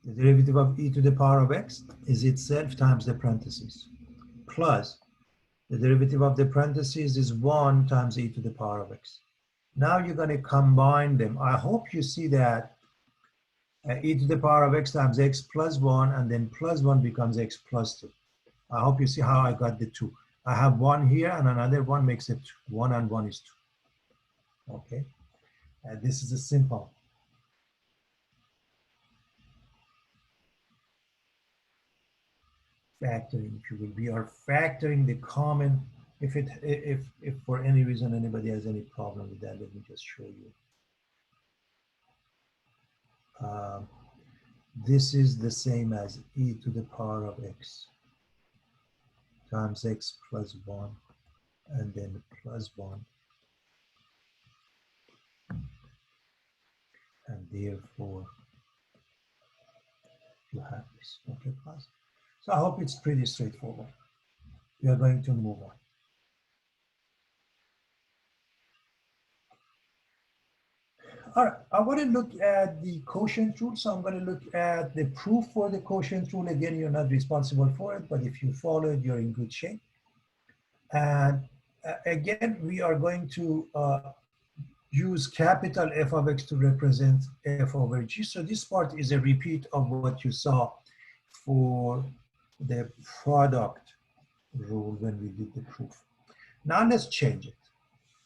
The derivative of e to the power of x is itself times the parentheses, plus the derivative of the parentheses is 1 times e to the power of x. Now you're going to combine them. I hope you see that e to the power of x times x plus 1, and then plus 1 becomes x plus 2. I hope you see how I got the 2. I have 1 here, and another 1 makes it 2. 1 and 1 is 2. Okay, and this is a simple. Factoring, if you will. We are factoring the common. If for any reason anybody has any problem with that, let me just show you. This is the same as e to the power of x times x plus 1, and then plus 1. And therefore, you have this. Okay, class? So I hope it's pretty straightforward. We are going to move on. All right, I want to look at the quotient rule. So I'm going to look at the proof for the quotient rule. Again, you're not responsible for it, but if you follow it, you're in good shape. And again, we are going to use capital F of x to represent f over g. So this part is a repeat of what you saw for the product rule when we did the proof. Now let's change it.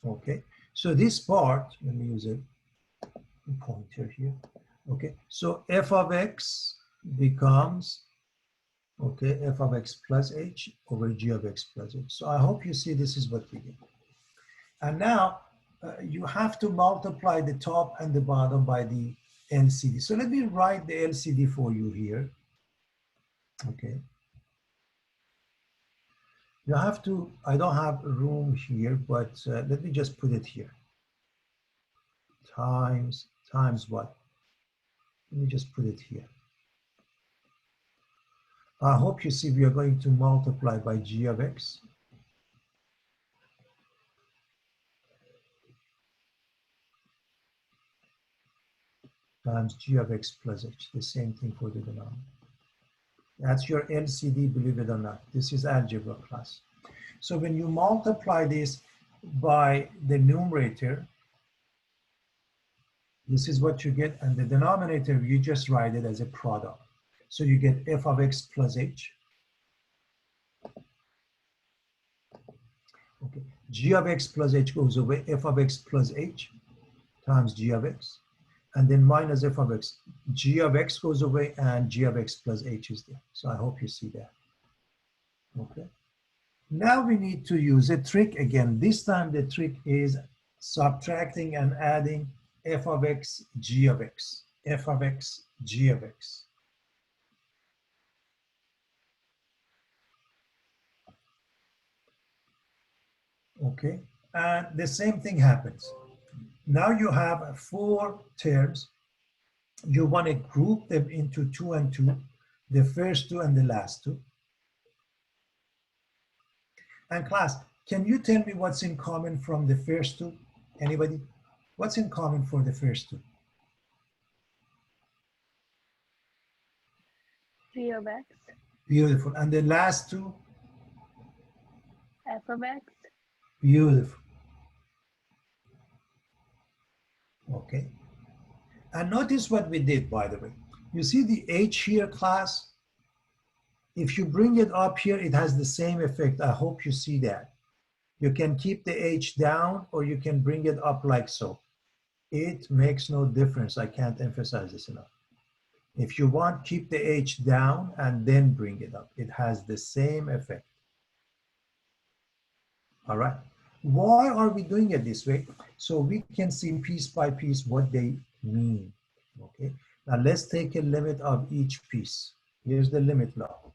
Okay, so this part, let me use a pointer here. Okay, so f of x becomes, okay, f of x plus h over g of x plus h. So I hope you see this is what we get. And now you have to multiply the top and the bottom by the LCD. So let me write the LCD for you here. Okay. You have to, I don't have room here, but let me just put it here. Times what? Let me just put it here. I hope you see we are going to multiply by g of x. Times g of x plus h, the same thing for the denominator. That's your LCD, believe it or not. This is algebra class. So when you multiply this by the numerator, this is what you get, and the denominator, you just write it as a product. So you get f of x plus h. Okay. G of x plus h goes away, f of x plus h times g of x, and then minus f of x. G of x goes away, and g of x plus h is there. So I hope you see that. Okay. Now we need to use a trick again. This time the trick is subtracting and adding f of x, g of x, f of x, g of x. Okay, and the same thing happens. Now you have 4 terms. You want to group them into 2 and 2, the first 2 and the last 2. And class, can you tell me what's in common from the first 2? Anybody? What's in common for the first 2? G of x, Beautiful. And the last 2? f of x, Beautiful. Okay. And notice what we did, by the way. You see the h here, class? If you bring it up here, it has the same effect. I hope you see that. You can keep the h down, or you can bring it up like so. It makes no difference. I can't emphasize this enough. If you want, keep the h down and then bring it up. It has the same effect. All right. Why are we doing it this way? So we can see piece by piece what they mean. Okay. Now let's take a limit of each piece. Here's the limit law.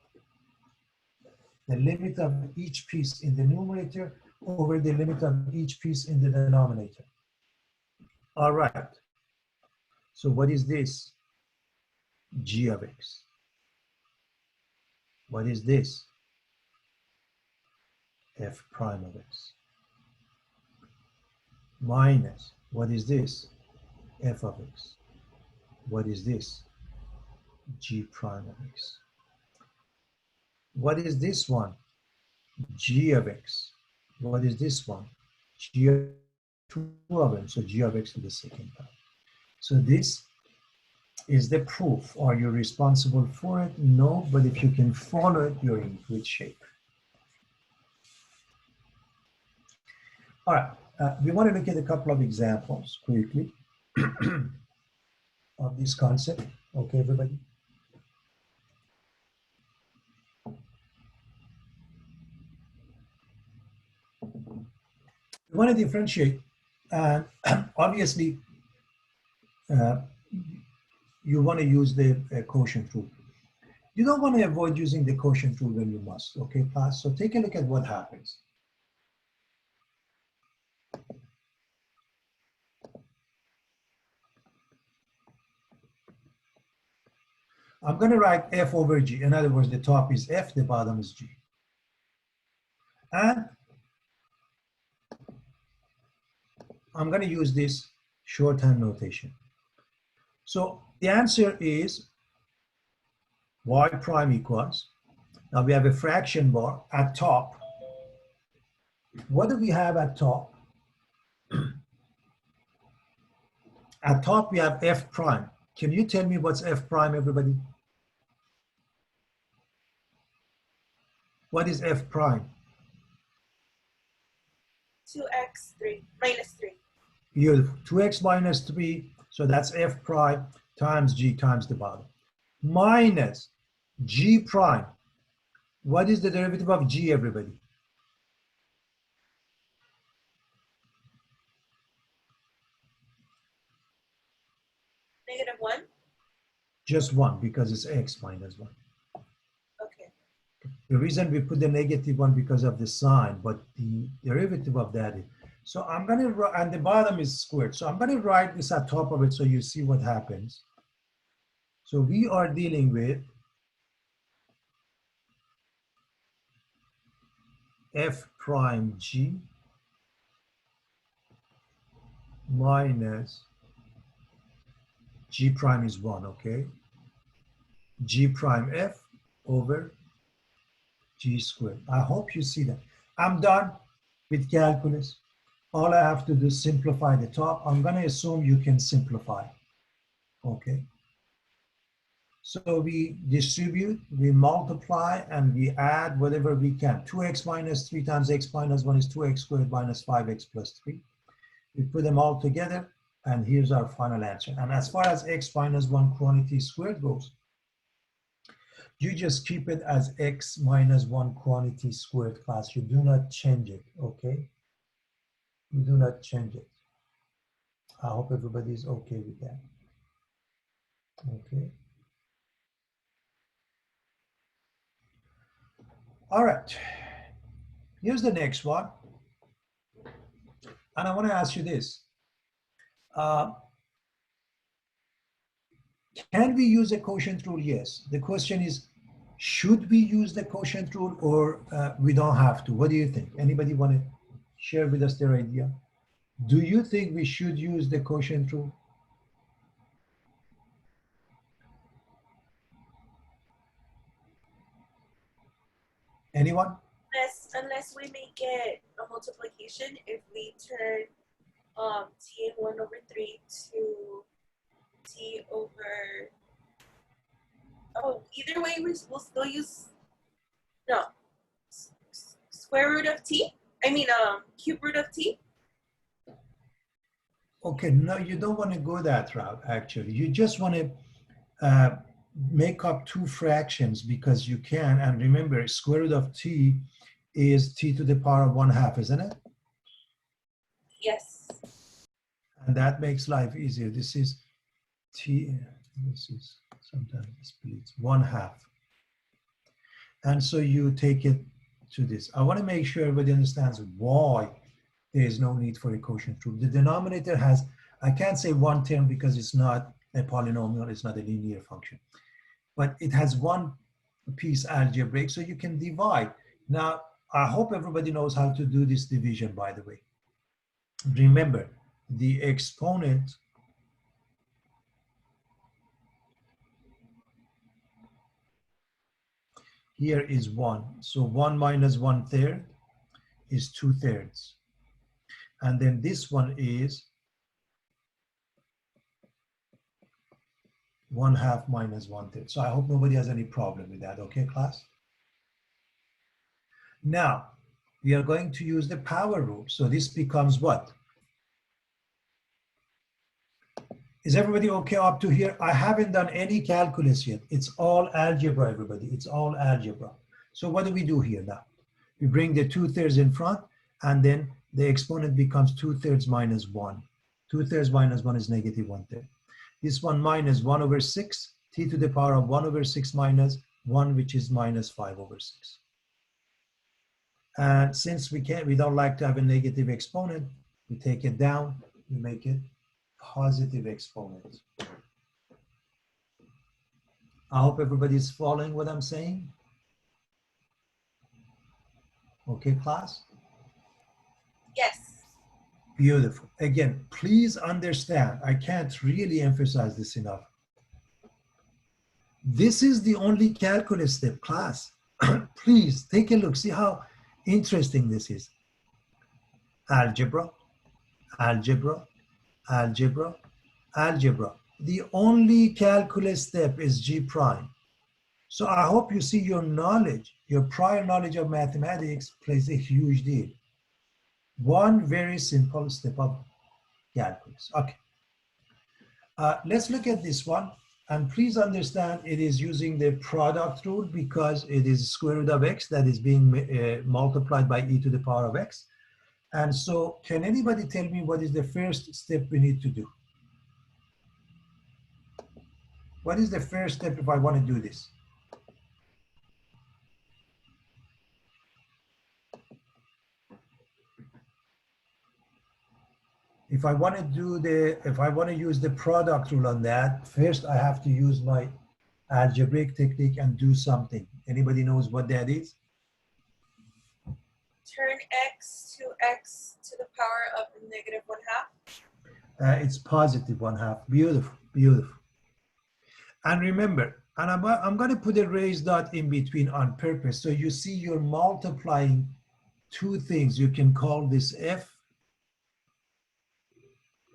The limit of each piece in the numerator over the limit of each piece in the denominator. All right. So what is this? G of x. What is this? F prime of x. Minus, what is this? F of x. What is this? G prime of x. What is this one? G of x. What is this one? G of 2 of them, so g of x to the second power. So this is the proof. Are you responsible for it? No, but if you can follow it, you're in good shape. All right, we want to look at a couple of examples quickly of this concept. Okay, everybody? We want to differentiate, and obviously, you want to use the quotient rule. You don't want to avoid using the quotient rule when you must, okay, class? So take a look at what happens. I'm going to write f over g. In other words, the top is f, the bottom is g. And I'm going to use this shorthand notation. So the answer is y prime equals, now we have a fraction bar at top. What do we have at top? At top we have f prime. Can you tell me what's f prime, everybody? What is f prime? 2x 3 minus 3. Beautiful. 2x minus 3, so that's f prime times g times the bottom. Minus g prime. What is the derivative of g, everybody? -1? Just 1 because it's x minus 1. Okay. The reason we put the -1 because of the sign, but the derivative of that is. So I'm going to, and the bottom is squared. So I'm going to write this at top of it so you see what happens. So we are dealing with f prime g minus g prime is 1, okay? G prime f over g squared. I hope you see that. I'm done with calculus. All I have to do is simplify the top. I'm going to assume you can simplify, okay? So we distribute, we multiply, and we add whatever we can. 2x minus 3 times x minus 1 is 2x squared minus 5x plus 3. We put them all together, and here's our final answer. And as far as x minus 1 quantity squared goes, you just keep it as x minus 1 quantity squared, class. You do not change it, okay? You do not change it. I hope everybody's okay with that. Okay. All right. Here's the next one. And I want to ask you this. Can we use a quotient rule? Yes. The question is, should we use the quotient rule or we don't have to? What do you think? Anybody want to share with us their idea? Do you think we should use the quotient rule? Anyone? Unless we make it a multiplication, if we turn t in 1 over 3 to t over, oh, either way we'll still use, no, square root of t? I mean, cube root of t? Okay, no, you don't want to go that route, actually. You just want to make up two fractions because you can. And remember, square root of t is t to the power of 1/2, isn't it? Yes. And that makes life easier. This is t, this is sometimes it splits 1/2. And so you take it to this. I want to make sure everybody understands why there is no need for a quotient rule. The denominator has, I can't say one term because it's not a polynomial, it's not a linear function, but it has one piece algebraic, so you can divide. Now, I hope everybody knows how to do this division, by the way. Remember, the exponent here is 1. So 1 minus 1/3 is 2/3. And then this one is 1/2 minus 1/3. So I hope nobody has any problem with that, okay, class? Now, we are going to use the power rule. So this becomes what? Is everybody okay up to here? I haven't done any calculus yet. It's all algebra, everybody. It's all algebra. So what do we do here now? We bring the 2/3 in front, and then the exponent becomes 2/3 minus 1. 2/3 minus 1 is -1/3. This one minus 1 over 6, t to the power of 1 over 6 minus 1, which is minus 5 over 6. And since we don't like to have a negative exponent, we take it down, we make it positive exponent. I hope everybody's following what I'm saying. Okay, class? Yes. Beautiful. Again, please understand, I can't really emphasize this enough. This is the only calculus step, class. Please take a look, see how interesting this is. Algebra, algebra, algebra, algebra. The only calculus step is G prime. So I hope you see your knowledge, your prior knowledge of mathematics plays a huge deal. One very simple step of calculus. Okay. Let's look at this one. And please understand it is using the product rule because it is square root of x that is being multiplied by e to the power of x. And so can anybody tell me what is the first step we need to do? What is the first step if I want to do this? If I want to use the product rule on that, first I have to use my algebraic technique and do something. Anybody knows what that is? Turn x to the power of negative 1/2. It's positive 1/2. Beautiful, beautiful. And remember, and I'm going to put a raised dot in between on purpose. So you see you're multiplying two things. You can call this F.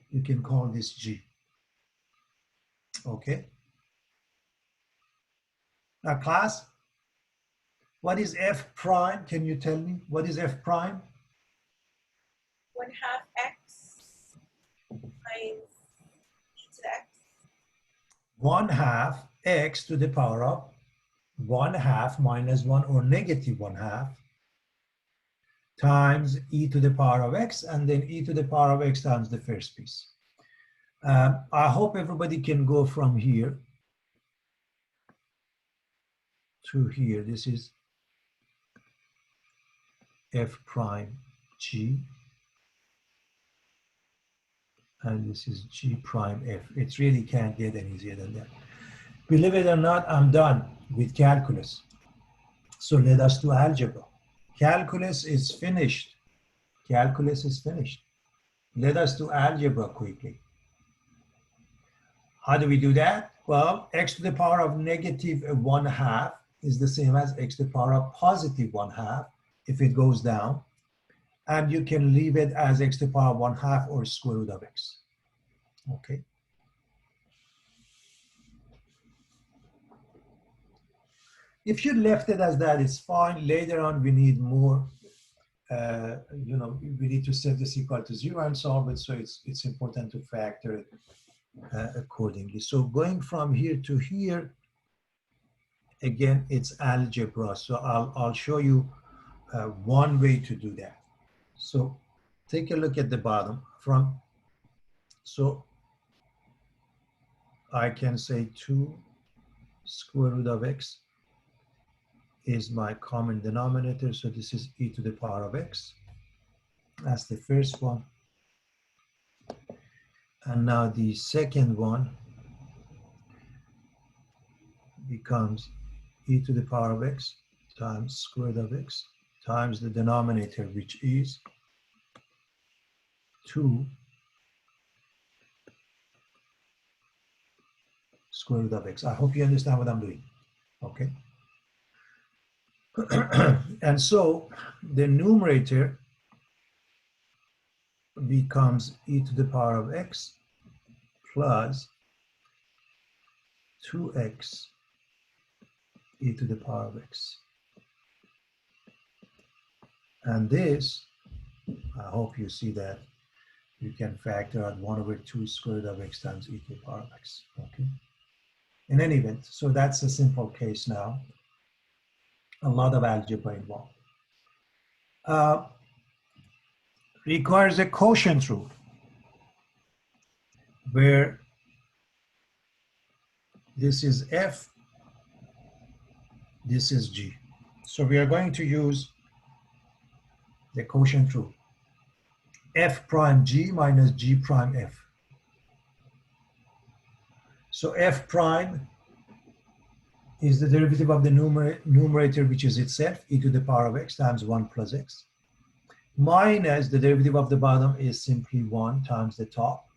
You can call this G. Okay. Now class, what is F prime? Can you tell me? What is F prime? 1/2 x times e to the x. 1/2 x to the power of 1/2 minus 1 or negative 1/2 times e to the power of x, and then e to the power of x times the first piece. I hope everybody can go from here to here. This is f prime g, and this is g prime f. It really can't get any easier than that. Believe it or not, I'm done with calculus. So let us do algebra. Calculus is finished. Calculus is finished. Let us do algebra quickly. How do we do that? Well, x to the power of negative 1/2 is the same as x to the power of positive 1/2 if it goes down. And you can leave it as x to the power of 1/2 or square root of x. Okay. If you left it as that, it's fine. Later on, we need more. We need to set this equal to 0 and solve it. So it's important to factor it accordingly. So going from here to here, again, it's algebra. So I'll show you one way to do that. So take a look at the bottom so I can say 2 square root of x is my common denominator. So this is e to the power of x. That's the first one. And now the second one becomes e to the power of x times square root of x times the denominator, which is 2 square root of x. I hope you understand what I'm doing. Okay. And so the numerator becomes e to the power of x plus 2x e to the power of x. And this, I hope you see that you can factor out 1/2 square root of x times e to the power of x. Okay. In any event, so that's a simple case now. A lot of algebra involved. Requires a quotient rule where this is f, this is g. So we are going to use the quotient rule. F prime g minus g prime f. So f prime is the derivative of the numerator, which is itself, e to the power of x times 1 plus x, minus the derivative of the bottom is simply 1 times the top,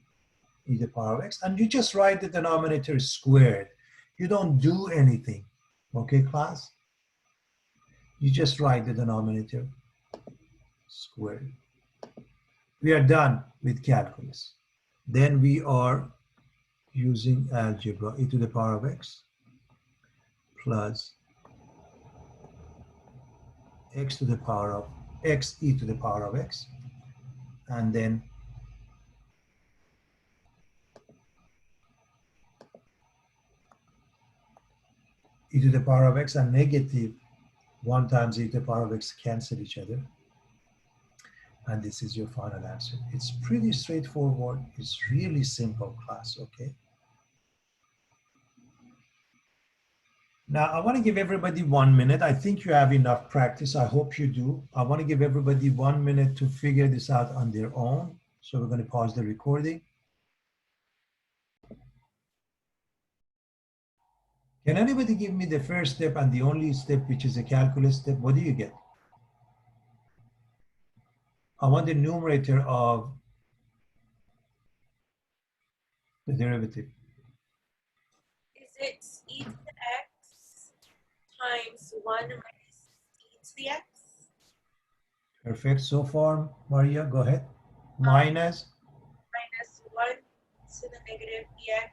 e to the power of x. And you just write the denominator squared. You don't do anything. Okay, class? You just write the denominator squared. We are done with calculus. Then we are using algebra, e to the power of x plus x to the power of x e to the power of x, and then e to the power of x and negative 1 times e to the power of x cancel each other. And this is your final answer. It's pretty straightforward. It's really simple, class, okay? Now, I want to give everybody 1 minute. I think you have enough practice. I hope you do. I want to give everybody 1 minute to figure this out on their own. So we're going to pause the recording. Can anybody give me the first step and the only step, which is a calculus step? What do you get? I want the numerator of the derivative. Is it e to the x times 1 minus e to the x? Perfect. So far, Maria, go ahead. Minus. Minus 1 to the negative dx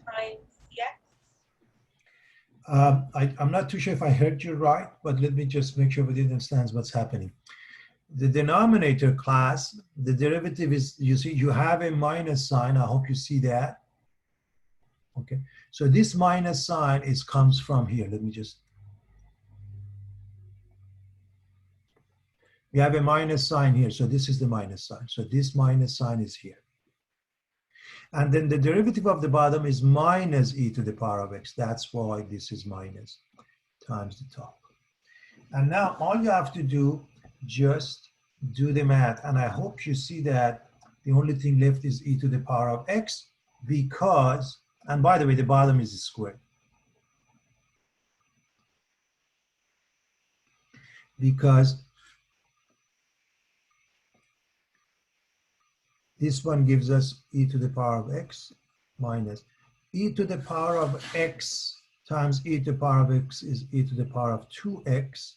times dx? I'm not too sure if I heard you right, but let me just make sure everybody understands what's happening. The denominator class, the derivative is, you see, you have a minus sign. I hope you see that. Okay, so this minus sign comes from here. Let me just, we have a minus sign here. So this is the minus sign. So this minus sign is here. And then the derivative of the bottom is minus e to the power of x. That's why this is minus times the top. And now all you have to do, just do the math. And I hope you see that the only thing left is e to the power of x, because, and by the way, the bottom is squared. Because this one gives us e to the power of x minus e to the power of x times e to the power of x is e to the power of 2x.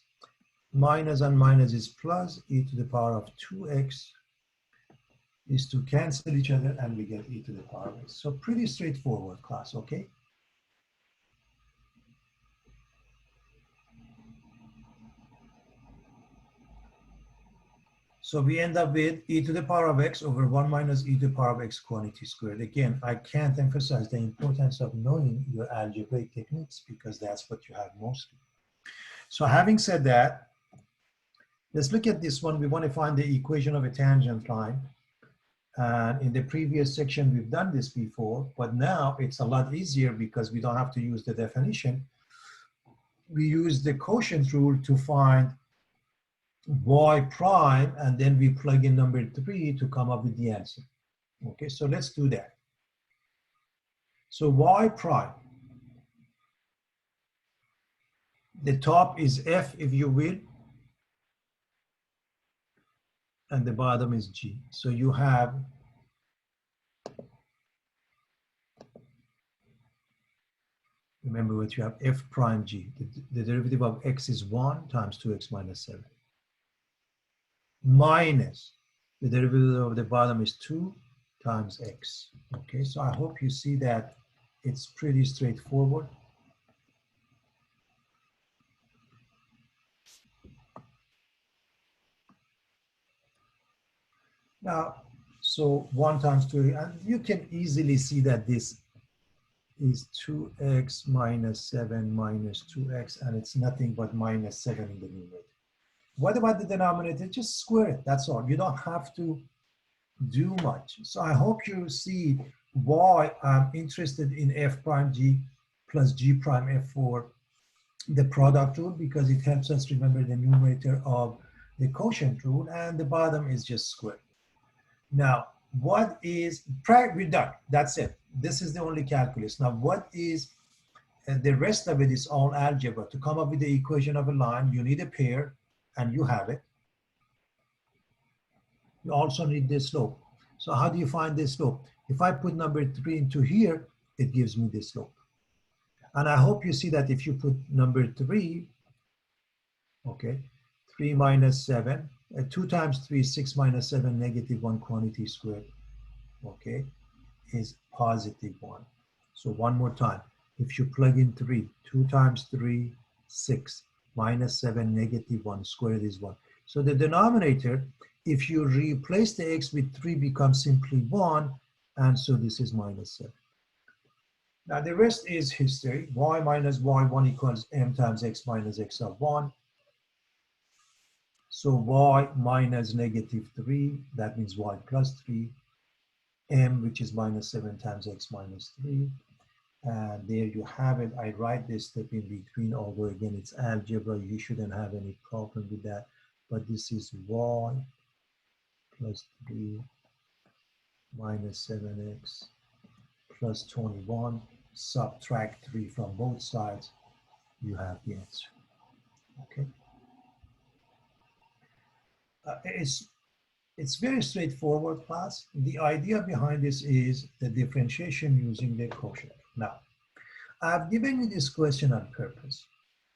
Minus and minus is plus, e to the power of 2x. These two cancel each other and we get e to the power of x. So pretty straightforward, class, okay? So we end up with e to the power of x over 1 minus e to the power of x quantity squared. Again, I can't emphasize the importance of knowing your algebraic techniques, because that's what you have mostly. So having said that, let's look at this one. We want to find the equation of a tangent line. And in the previous section, we've done this before, but now it's a lot easier because we don't have to use the definition. We use the quotient rule to find y prime, and then we plug in number 3 to come up with the answer. Okay, so let's do that. So y prime, the top is f, if you will, and the bottom is g. So you have remember what you have, f prime g. The derivative of x is 1 times 2x minus 7. Minus the derivative of the bottom is 2 times x. Okay, so I hope you see that it's pretty straightforward. Now, so 1 times 2, and you can easily see that this is 2x minus 7 minus 2x, and it's nothing but minus 7 in the numerator. What about the denominator? Just square it, that's all. You don't have to do much. So I hope you see why I'm interested in f prime g plus g prime f for the product rule, because it helps us remember the numerator of the quotient rule, and the bottom is just squared. Now, what is, we're done, that's it. This is the only calculus. Now, what is, the rest of it is all algebra. To come up with the equation of a line, you need a pair, and you have it. You also need the slope. So how do you find the slope? If I put number 3 into here, it gives me the slope. And I hope you see that if you put number 3, okay, 3 minus 7, 2 times 3 is 6 minus 7, negative 1 quantity squared, okay, is positive 1. So one more time, if you plug in 3, 2 times 3, 6, minus 7, negative 1, squared is 1. So the denominator, if you replace the x with 3, becomes simply 1, and so this is minus 7. Now the rest is history. Y minus y1 equals m times x minus x of 1. So y minus negative 3, that means y plus 3, m, which is minus 7 times x minus 3. And there you have it. I write this step in between, although again, it's algebra. You shouldn't have any problem with that. But this is y plus 3 minus 7x plus 21. Subtract 3 from both sides. You have the answer. Okay. It's very straightforward, class. The idea behind this is the differentiation using the quotient. Now, I've given you this question on purpose.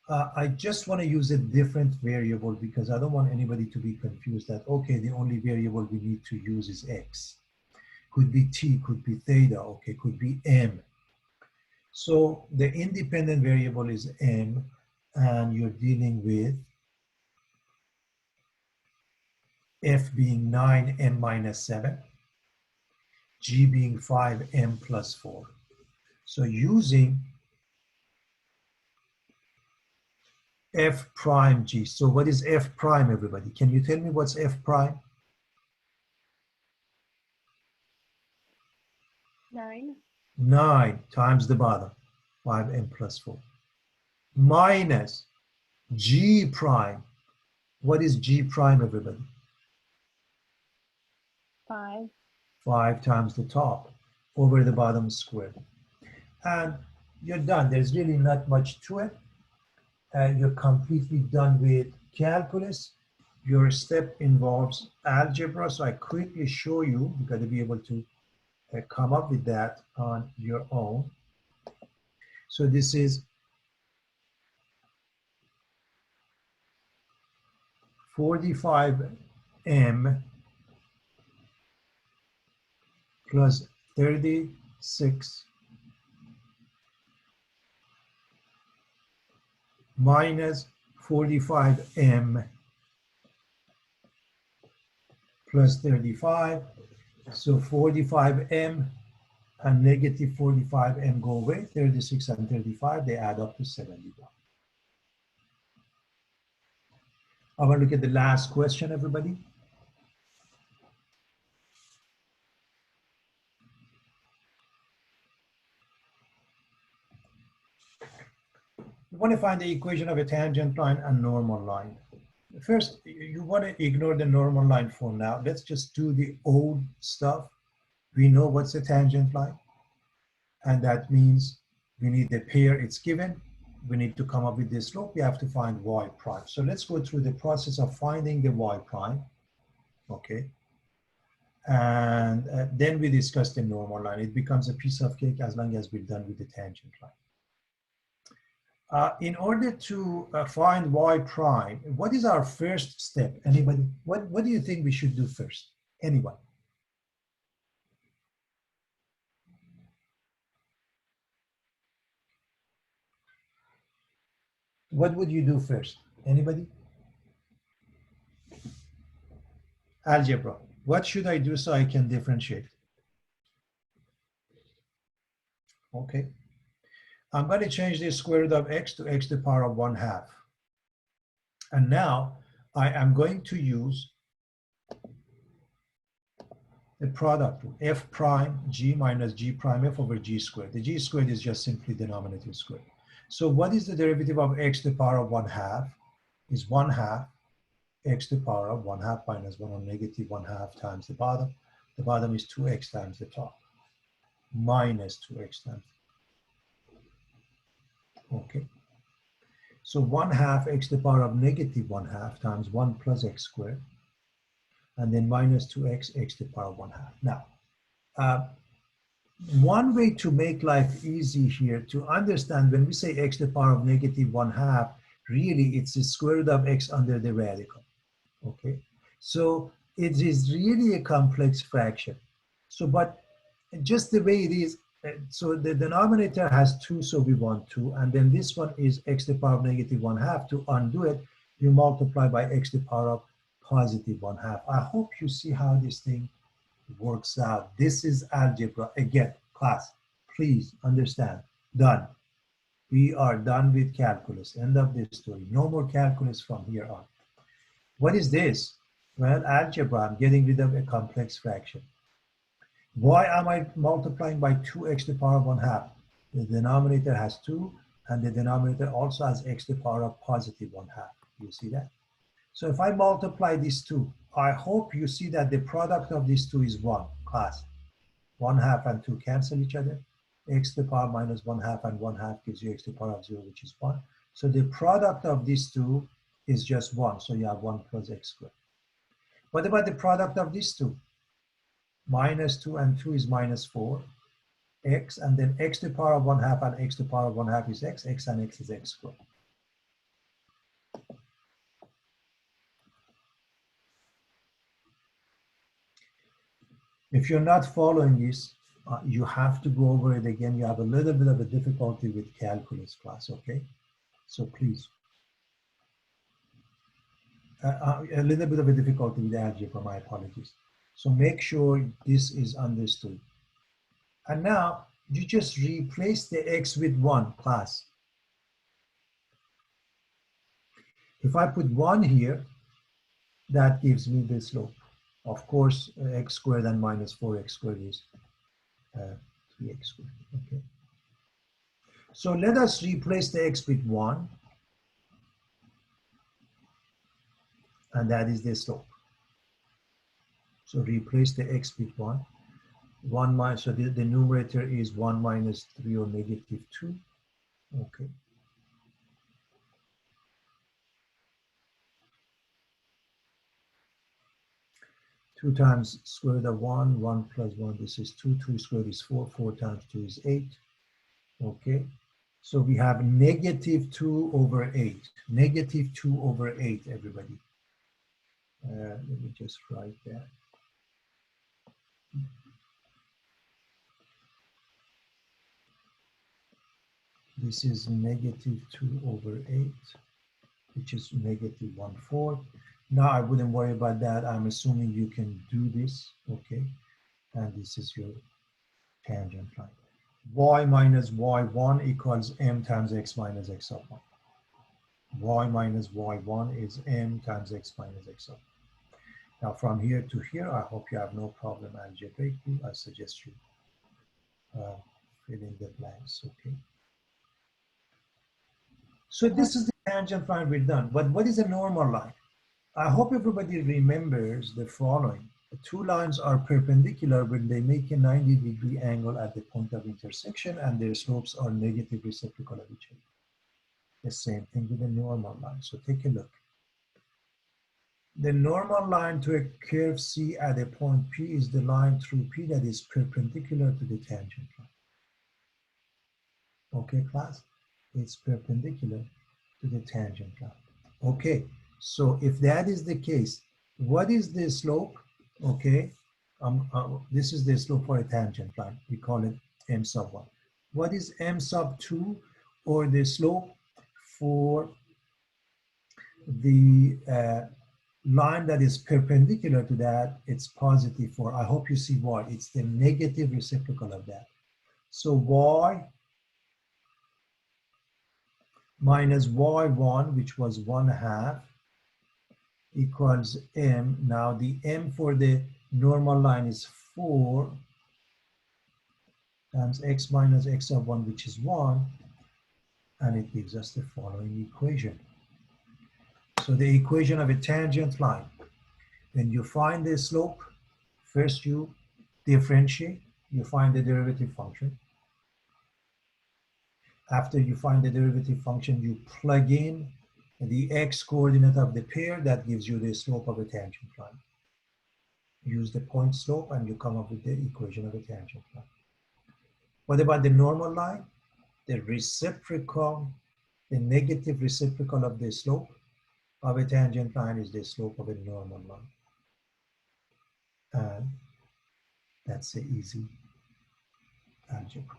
I just want to use a different variable because I don't want anybody to be confused that, okay, the only variable we need to use is x. Could be t, could be theta, okay, could be m. So the independent variable is m, and you're dealing with f being 9m minus 7, g being 5m plus 4. So using f prime g. So what is f prime, everybody? Can you tell me what's f prime? 9. 9 times the bottom, 5m plus 4, minus g prime. What is g prime, everybody? 5. 5 times the top over the bottom squared. And you're done. There's really not much to it. And you're completely done with calculus. Your step involves algebra. So I quickly show you, you've got to be able to come up with that on your own. So this is 45m plus 36 minus 45m plus 35. So 45m and negative 45m go away. 36 and 35, they add up to 71. I want to look at the last question, everybody. You want to find the equation of a tangent line and normal line. First, you want to ignore the normal line for now. Let's just do the old stuff. We know what's a tangent line, and that means we need a pair, it's given. We need to come up with this slope. We have to find y prime. So let's go through the process of finding the y prime, okay? And then we discuss the normal line. It becomes a piece of cake as long as we're done with the tangent line. In order to find y prime, what is our first step? Anybody? What do you think we should do first? Anyone? What would you do first? Anybody? Algebra. What should I do so I can differentiate? Okay. I'm going to change the square root of x to x to the power of 1/2. And now I am going to use the product rule, f prime g minus g prime f over g squared. The g squared is just simply denominator squared. So what is the derivative of x to the power of 1/2? Is 1/2 x to the power of 1/2 minus 1 on negative 1/2 times the bottom. The bottom is 2x times the top, minus 2x times. Okay. So 1/2 x to the power of negative 1/2 times 1 plus x squared, and then minus 2x x to the power of 1/2. Now, one way to make life easy here to understand when we say x to the power of negative 1/2, really it's the square root of x under the radical. Okay, so it is really a complex fraction. So, but just the way it is, so the denominator has 2, so we want 2, and then this one is x to the power of negative 1/2. To undo it, you multiply by x to the power of positive 1/2. I hope you see how this thing works out. This is algebra. Again, class, please understand, done. We are done with calculus. End of this story. No more calculus from here on. What is this? Well, algebra. I'm getting rid of a complex fraction. Why am I multiplying by 2x to the power of 1/2? The denominator has 2, and the denominator also has x to the power of positive 1/2. You see that? So if I multiply these two, I hope you see that the product of these two is 1, class. 1/2 and 2 cancel each other. X to the power minus 1/2 and 1/2 gives you x to the power of 0, which is 1. So the product of these two is just 1. So you have 1 plus x squared. What about the product of these two? Minus 2 and 2 is minus 4. X, and then x to the power of 1/2 and x to the power of 1/2 is x. X and x is x squared. If you're not following this, you have to go over it again. You have a little bit of a difficulty with calculus class, okay? So please. A little bit of a difficulty with algebra, my apologies. So make sure this is understood. And now you just replace the x with 1, class. If I put 1 here, that gives me the slope. Of course, x squared and minus 4x squared is 3x squared, okay? So let us replace the x with 1, and that is the slope. So replace the x with 1. 1 minus, so the numerator is 1 minus 3 or negative 2, okay? Two times square root of 1, 1 plus 1, this is 2, 2 squared is 4, 4 times 2 is 8, okay? So we have negative 2 over 8, negative 2 over 8, everybody. Let me just write that. This is negative 2 over 8, which is negative 1/4. Now I wouldn't worry about that. I'm assuming you can do this, okay? And this is your tangent line. Y minus y1 equals m times x minus x of 1. Y minus y1 is m times x minus x of 1. Now from here to here, I hope you have no problem algebraically. I suggest you fill in the blanks, okay? So this is the tangent line we're done. But what is a normal line? I hope everybody remembers the following. The two lines are perpendicular when they make a 90-degree angle at the point of intersection, and their slopes are negative reciprocal of each other. The same thing with a normal line. So take a look. The normal line to a curve C at a point P is the line through P that is perpendicular to the tangent line. Okay, class? It's perpendicular to the tangent line. Okay, so if that is the case, what is the slope? Okay, this is the slope for a tangent line. We call it m sub 1. What is m sub 2, or the slope for the line that is perpendicular to that? It's positive 4. I hope you see why. It's the negative reciprocal of that. So y minus y1, which was 1/2, equals m. Now the m for the normal line is 4 times x minus x of 1, which is 1, and it gives us the following equation. So the equation of a tangent line, when you find the slope, first you differentiate, you find the derivative function. After you find the derivative function, you plug in the x coordinate of the pair. That gives you the slope of a tangent line. Use the point slope and you come up with the equation of a tangent line. What about the normal line? The reciprocal, the negative reciprocal of the slope of a tangent line is the slope of a normal line. And that's the easy algebra.